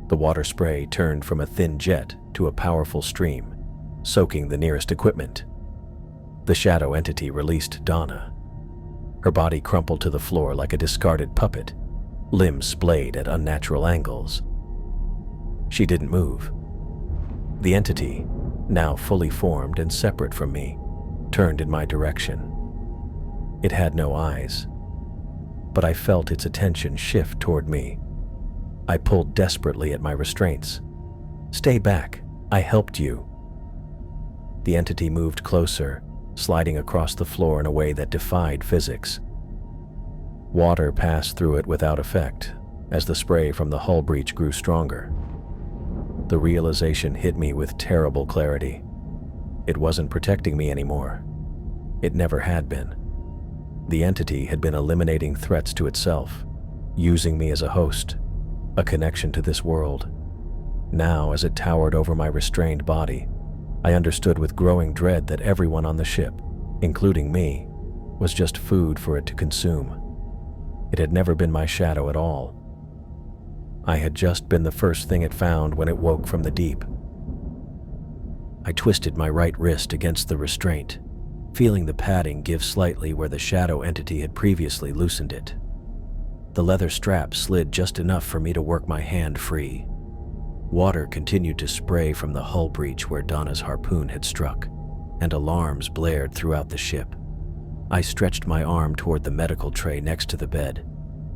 The water spray turned from a thin jet to a powerful stream, soaking the nearest equipment. The shadow entity released Donna. Her body crumpled to the floor like a discarded puppet, limbs splayed at unnatural angles. She didn't move. The entity, now fully formed and separate from me, turned in my direction. It had no eyes, but I felt its attention shift toward me. I pulled desperately at my restraints. "Stay back, I helped you." The entity moved closer, sliding across the floor in a way that defied physics. Water passed through it without effect, as the spray from the hull breach grew stronger. The realization hit me with terrible clarity. It wasn't protecting me anymore. It never had been. The entity had been eliminating threats to itself, using me as a host, a connection to this world. Now, as it towered over my restrained body, I understood with growing dread that everyone on the ship, including me, was just food for it to consume. It had never been my shadow at all. I had just been the first thing it found when it woke from the deep. I twisted my right wrist against the restraint, feeling the padding give slightly where the shadow entity had previously loosened it. The leather strap slid just enough for me to work my hand free. Water continued to spray from the hull breach where Donna's harpoon had struck, and alarms blared throughout the ship. I stretched my arm toward the medical tray next to the bed,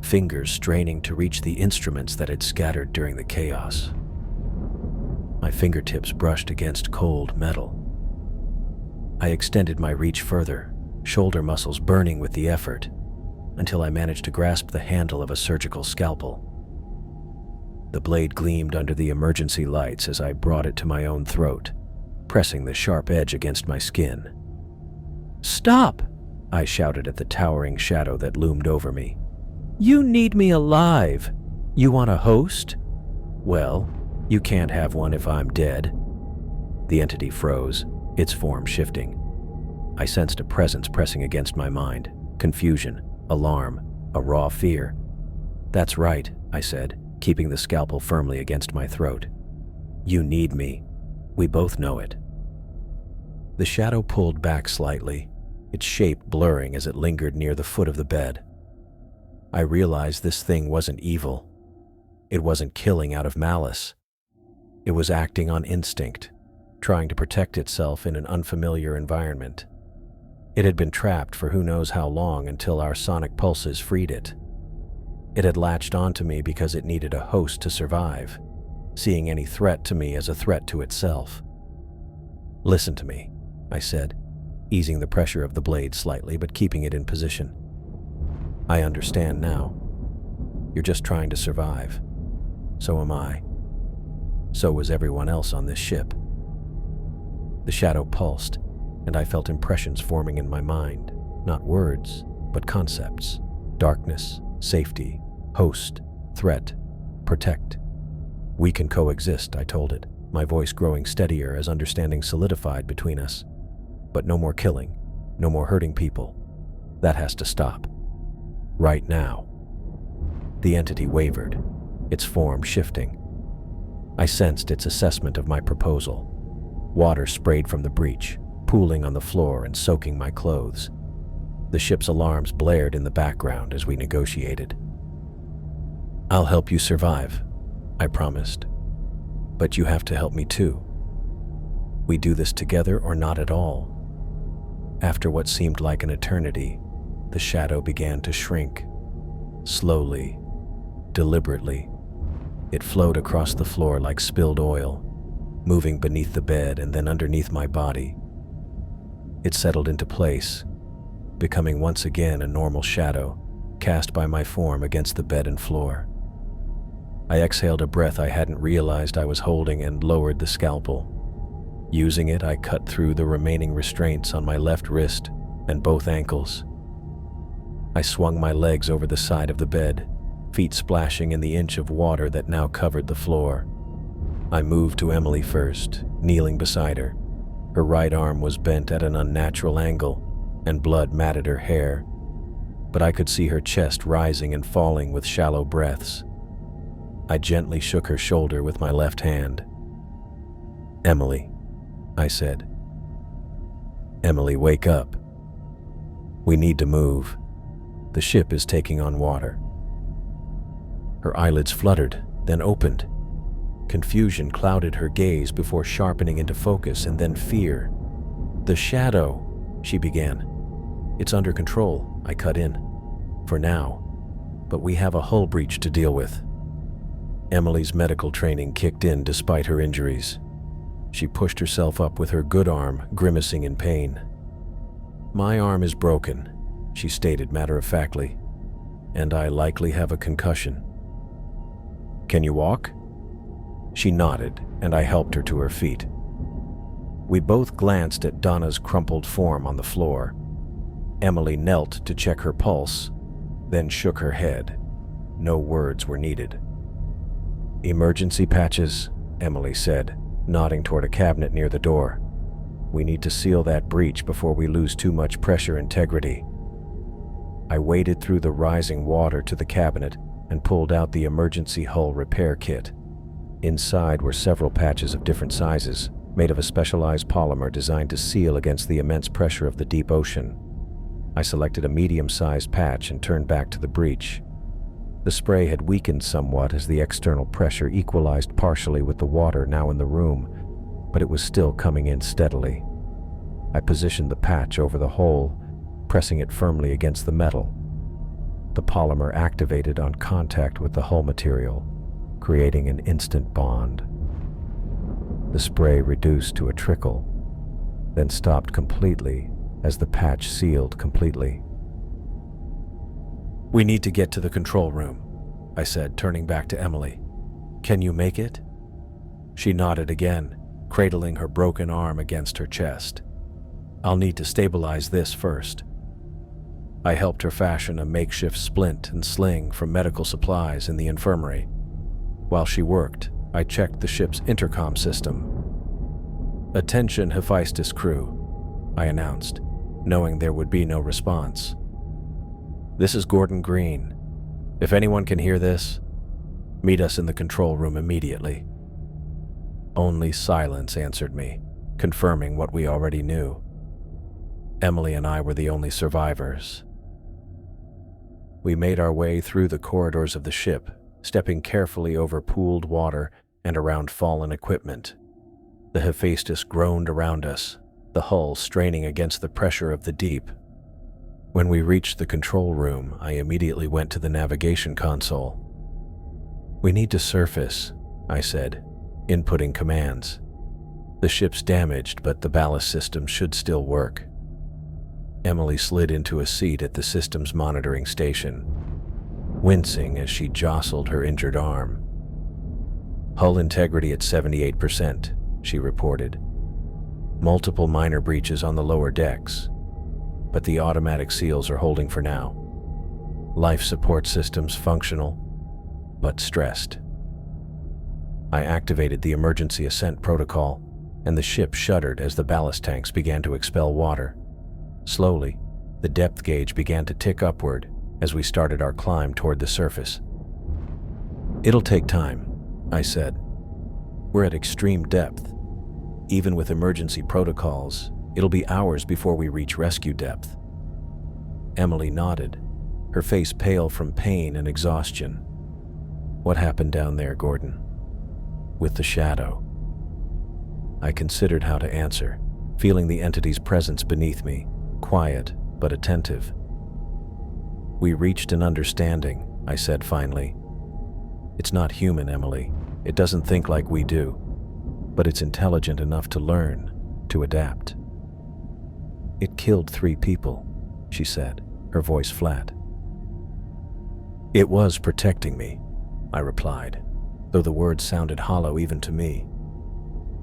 fingers straining to reach the instruments that had scattered during the chaos. My fingertips brushed against cold metal. I extended my reach further, shoulder muscles burning with the effort, until I managed to grasp the handle of a surgical scalpel. The blade gleamed under the emergency lights as I brought it to my own throat, pressing the sharp edge against my skin. "Stop!" I shouted at the towering shadow that loomed over me. "You need me alive. You want a host? Well, you can't have one if I'm dead." The entity froze, its form shifting. I sensed a presence pressing against my mind, confusion, alarm, a raw fear. "That's right," I said, keeping the scalpel firmly against my throat. "You need me. We both know it. The shadow pulled back slightly, its shape blurring as it lingered near the foot of the bed. I realized this thing wasn't evil. It wasn't killing out of malice. It was acting on instinct, trying to protect itself in an unfamiliar environment. It had been trapped for who knows how long until our sonic pulses freed it. It had latched onto me because it needed a host to survive, seeing any threat to me as a threat to itself. "Listen to me," I said, easing the pressure of the blade slightly but keeping it in position. "I understand now. You're just trying to survive. So am I. So was everyone else on this ship." The shadow pulsed, and I felt impressions forming in my mind, not words, but concepts. Darkness, safety, host, threat, protect. "We can coexist," I told it, my voice growing steadier as understanding solidified between us. "But no more killing, no more hurting people. That has to stop. Right now." The entity wavered, its form shifting. I sensed its assessment of my proposal. Water sprayed from the breach, pooling on the floor and soaking my clothes. The ship's alarms blared in the background as we negotiated. "I'll help you survive," I promised. "But you have to help me too. We do this together or not at all." After what seemed like an eternity, the shadow began to shrink. Slowly, deliberately, it flowed across the floor like spilled oil, moving beneath the bed and then underneath my body. It settled into place, becoming once again a normal shadow cast by my form against the bed and floor. I exhaled a breath I hadn't realized I was holding and lowered the scalpel. Using it, I cut through the remaining restraints on my left wrist and both ankles. I swung my legs over the side of the bed, feet splashing in the inch of water that now covered the floor. I moved to Emily first, kneeling beside her. Her right arm was bent at an unnatural angle, and blood matted her hair, but I could see her chest rising and falling with shallow breaths. I gently shook her shoulder with my left hand. "Emily," I said. "Emily, wake up. We need to move. The ship is taking on water." Her eyelids fluttered, then opened. Confusion clouded her gaze before sharpening into focus, and then fear. "The shadow," she began. "It's under control," I cut in. "For now. But we have a hull breach to deal with." Emily's medical training kicked in despite her injuries. She pushed herself up with her good arm, grimacing in pain. "My arm is broken," she stated matter-of-factly, "and I likely have a concussion." "Can you walk?" She nodded, and I helped her to her feet. We both glanced at Donna's crumpled form on the floor. Emily knelt to check her pulse, then shook her head. No words were needed. "Emergency patches," Emily said, nodding toward a cabinet near the door. "We need to seal that breach before we lose too much pressure integrity." I waded through the rising water to the cabinet and pulled out the emergency hull repair kit. Inside were several patches of different sizes, made of a specialized polymer designed to seal against the immense pressure of the deep ocean. I selected a medium-sized patch and turned back to the breach. The spray had weakened somewhat as the external pressure equalized partially with the water now in the room, but it was still coming in steadily. I positioned the patch over the hole, pressing it firmly against the metal. The polymer activated on contact with the hull material, creating an instant bond. The spray reduced to a trickle, then stopped completely as the patch sealed completely. "We need to get to the control room," I said, turning back to Emily. "Can you make it?" She nodded again, cradling her broken arm against her chest. "I'll need to stabilize this first." I helped her fashion a makeshift splint and sling from medical supplies in the infirmary. While she worked, I checked the ship's intercom system. "Attention, Hephaestus crew," I announced, knowing there would be no response. "This is Gordon Green. If anyone can hear this, meet us in the control room immediately." Only silence answered me, confirming what we already knew. Emily and I were the only survivors. We made our way through the corridors of the ship, stepping carefully over pooled water and around fallen equipment. The Hephaestus groaned around us, the hull straining against the pressure of the deep. When we reached the control room, I immediately went to the navigation console. "We need to surface," I said, inputting commands. "The ship's damaged, but the ballast system should still work." Emily slid into a seat at the system's monitoring station, wincing as she jostled her injured arm. "Hull integrity at 78%, she reported. "Multiple minor breaches on the lower decks, but the automatic seals are holding for now. Life support systems functional, but stressed." I activated the emergency ascent protocol, and the ship shuddered as the ballast tanks began to expel water. Slowly, the depth gauge began to tick upward as we started our climb toward the surface. "It'll take time," I said. "We're at extreme depth. Even with emergency protocols, it'll be hours before we reach rescue depth." Emily nodded, her face pale from pain and exhaustion. "What happened down there, Gordon?" "With the shadow." I considered how to answer, feeling the entity's presence beneath me, quiet but attentive. "We reached an understanding," I said finally. "It's not human, Emily. It doesn't think like we do, but it's intelligent enough to learn, to adapt." "It killed 3 people," she said, her voice flat. "It was protecting me," I replied, though the words sounded hollow even to me.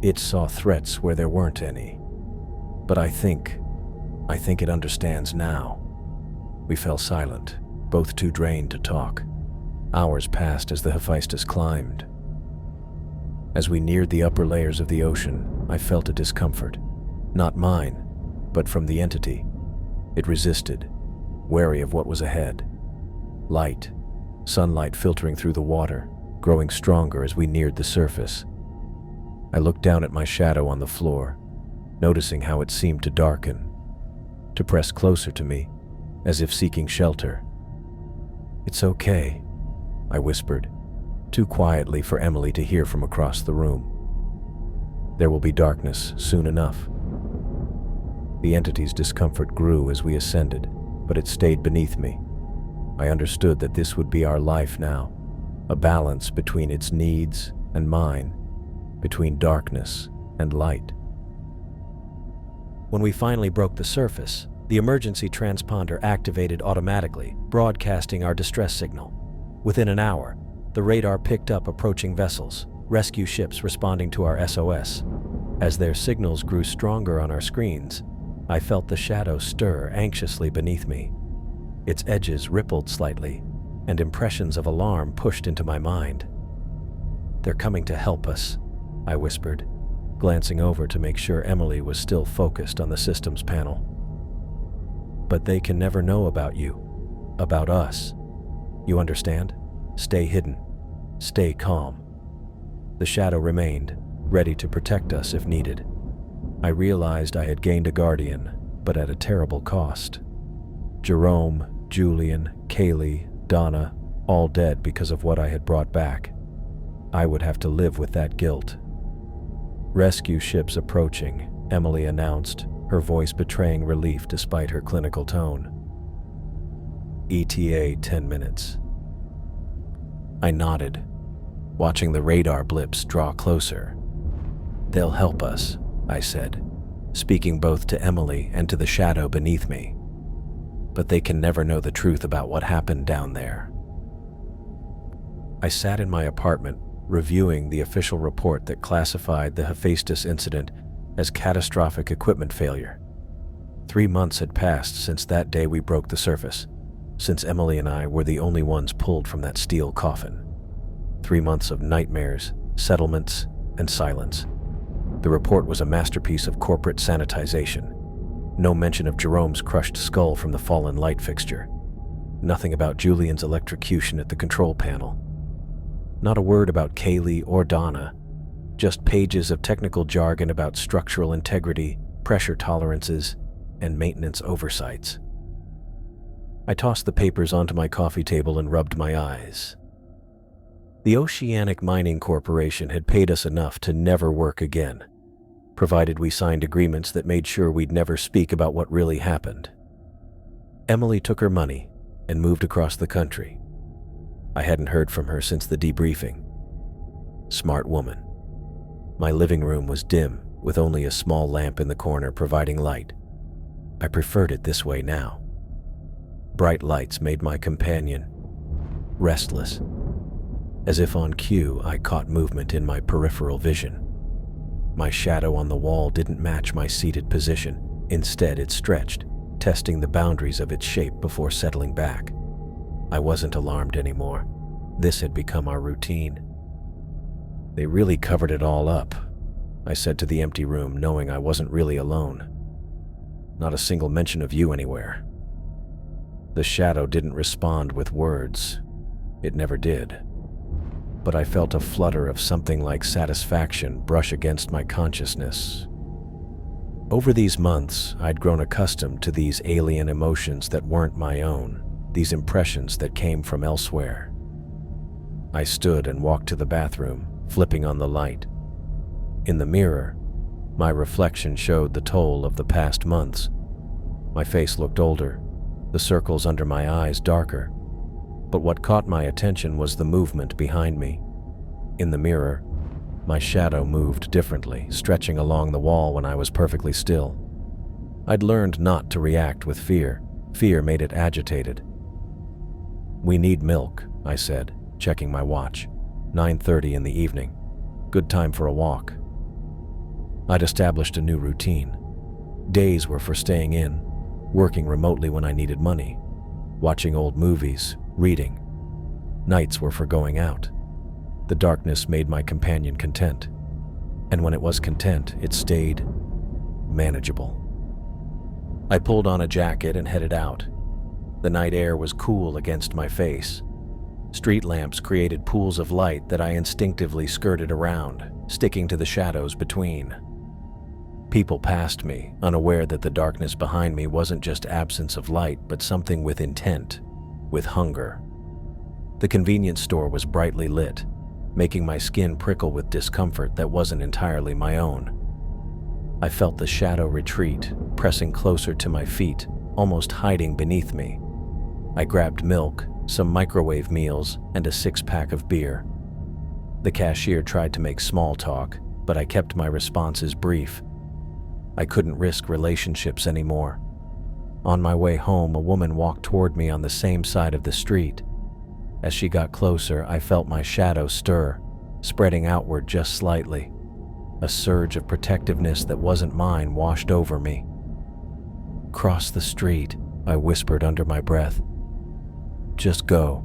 "It saw threats where there weren't any. But I think it understands now." We fell silent, both too drained to talk. Hours passed as the Hephaestus climbed. As we neared the upper layers of the ocean, I felt a discomfort. Not mine, but from the entity. It resisted, wary of what was ahead. Light, sunlight filtering through the water, growing stronger as we neared the surface. I looked down at my shadow on the floor, noticing how it seemed to darken, to press closer to me, as if seeking shelter. "It's okay," I whispered, too quietly for Emily to hear from across the room. "There will be darkness soon enough." The entity's discomfort grew as we ascended, but it stayed beneath me. I understood that this would be our life now, a balance between its needs and mine, between darkness and light. When we finally broke the surface, the emergency transponder activated automatically, broadcasting our distress signal. Within an hour, the radar picked up approaching vessels, rescue ships responding to our SOS. As their signals grew stronger on our screens, I felt the shadow stir anxiously beneath me. Its edges rippled slightly, and impressions of alarm pushed into my mind. "They're coming to help us," I whispered, glancing over to make sure Emily was still focused on the systems panel. "But they can never know about you, about us. You understand? Stay hidden. Stay calm." The shadow remained, ready to protect us if needed. I realized I had gained a guardian, but at a terrible cost. Jerome, Julian, Kaylee, Donna, all dead because of what I had brought back. I would have to live with that guilt. "Rescue ships approaching," Emily announced, her voice betraying relief despite her clinical tone. "ETA 10 minutes. I nodded, watching the radar blips draw closer. "They'll help us," I said, speaking both to Emily and to the shadow beneath me. "But they can never know the truth about what happened down there." I sat in my apartment, reviewing the official report that classified the Hephaestus incident as catastrophic equipment failure. 3 months had passed since that day we broke the surface, since Emily and I were the only ones pulled from that steel coffin. 3 months of nightmares, settlements, and silence. The report was a masterpiece of corporate sanitization. No mention of Jerome's crushed skull from the fallen light fixture. Nothing about Julian's electrocution at the control panel. Not a word about Kaylee or Donna. just pages of technical jargon about structural integrity, pressure tolerances, and maintenance oversights. I tossed the papers onto my coffee table and rubbed my eyes. The Oceanic Mining Corporation had paid us enough to never work again, provided we signed agreements that made sure we'd never speak about what really happened. Emily took her money and moved across the country. I hadn't heard from her since the debriefing. Smart woman. My living room was dim, with only a small lamp in the corner providing light. I preferred it this way now. Bright lights made my companion restless. As if on cue, I caught movement in my peripheral vision. My shadow on the wall didn't match my seated position. Instead, it stretched, testing the boundaries of its shape before settling back. I wasn't alarmed anymore. This had become our routine. They really covered it all up, I said to the empty room, knowing I wasn't really alone. Not a single mention of you anywhere. The shadow didn't respond with words. It never did. But I felt a flutter of something like satisfaction brush against my consciousness. Over these months, I'd grown accustomed to these alien emotions that weren't my own, these impressions that came from elsewhere. I stood and walked to the bathroom, flipping on the light. In the mirror, my reflection showed the toll of the past months. My face looked older, the circles under my eyes darker. But what caught my attention was the movement behind me. In the mirror, my shadow moved differently, stretching along the wall when I was perfectly still. I'd learned not to react with fear. Fear made it agitated. "We need milk," I said, checking my watch. 9:30 in the evening. Good time for a walk. I'd established a new routine. Days were for staying in, working remotely when I needed money, watching old movies, reading. Nights were for going out. The darkness made my companion content. And when it was content, it stayed manageable. I pulled on a jacket and headed out. The night air was cool against my face. Street lamps created pools of light that I instinctively skirted around, sticking to the shadows between. People passed me, unaware that the darkness behind me wasn't just absence of light, but something with intent, with hunger. The convenience store was brightly lit, making my skin prickle with discomfort that wasn't entirely my own. I felt the shadow retreat, pressing closer to my feet, almost hiding beneath me. I grabbed milk, some microwave meals, and a 6-pack of beer. The cashier tried to make small talk, but I kept my responses brief. I couldn't risk relationships anymore. On my way home, a woman walked toward me on the same side of the street. As she got closer, I felt my shadow stir, spreading outward just slightly. A surge of protectiveness that wasn't mine washed over me. "Cross the street," I whispered under my breath. "Just go."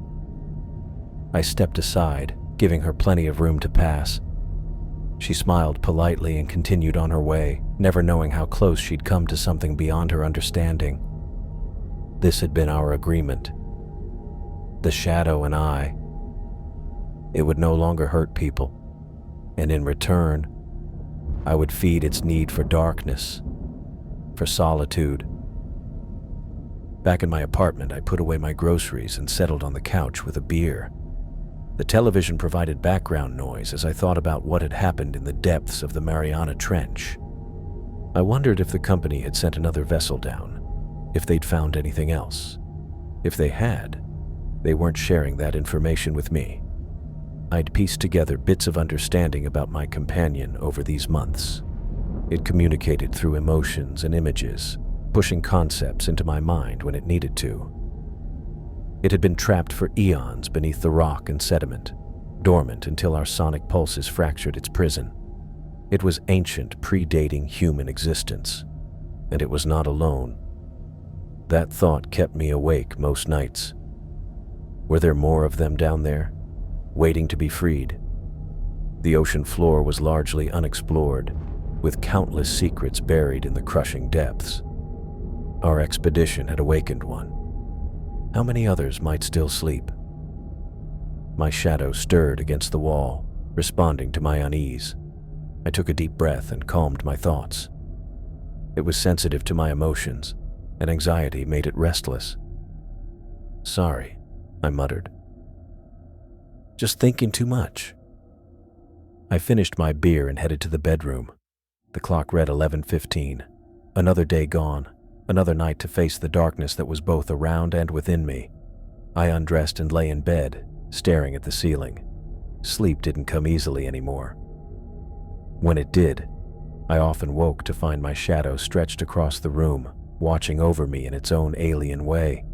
I stepped aside, giving her plenty of room to pass. She smiled politely and continued on her way, never knowing how close she'd come to something beyond her understanding. This had been our agreement. The shadow and I. It would no longer hurt people, and in return, I would feed its need for darkness, for solitude. Back in my apartment, I put away my groceries and settled on the couch with a beer. The television provided background noise as I thought about what had happened in the depths of the Mariana Trench. I wondered if the company had sent another vessel down, if they'd found anything else. If they had, they weren't sharing that information with me. I'd pieced together bits of understanding about my companion over these months. It communicated through emotions and images, pushing concepts into my mind when it needed to. It had been trapped for eons beneath the rock and sediment, dormant until our sonic pulses fractured its prison. It was ancient, predating human existence, and it was not alone. That thought kept me awake most nights. Were there more of them down there, waiting to be freed? The ocean floor was largely unexplored, with countless secrets buried in the crushing depths. Our expedition had awakened one. How many others might still sleep? My shadow stirred against the wall, responding to my unease. I took a deep breath and calmed my thoughts. It was sensitive to my emotions, and anxiety made it restless. "Sorry," I muttered. "Just thinking too much." I finished my beer and headed to the bedroom. The clock read 11:15. Another day gone, another night to face the darkness that was both around and within me. I undressed and lay in bed, staring at the ceiling. Sleep didn't come easily anymore. When it did, I often woke to find my shadow stretched across the room, watching over me in its own alien way.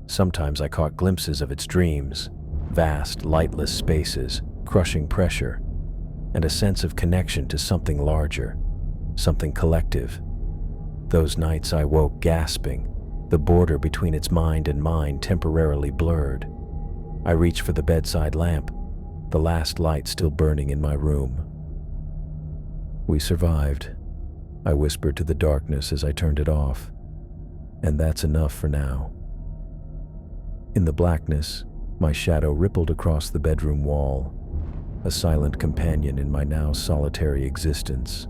Sometimes I caught glimpses of its dreams, vast, lightless spaces, crushing pressure, and a sense of connection to something larger, something collective. Those nights I woke gasping, the border between its mind and mine temporarily blurred. I reached for the bedside lamp, the last light still burning in my room. "We survived," I whispered to the darkness as I turned it off. "And that's enough for now." In the blackness, my shadow rippled across the bedroom wall, a silent companion in my now solitary existence.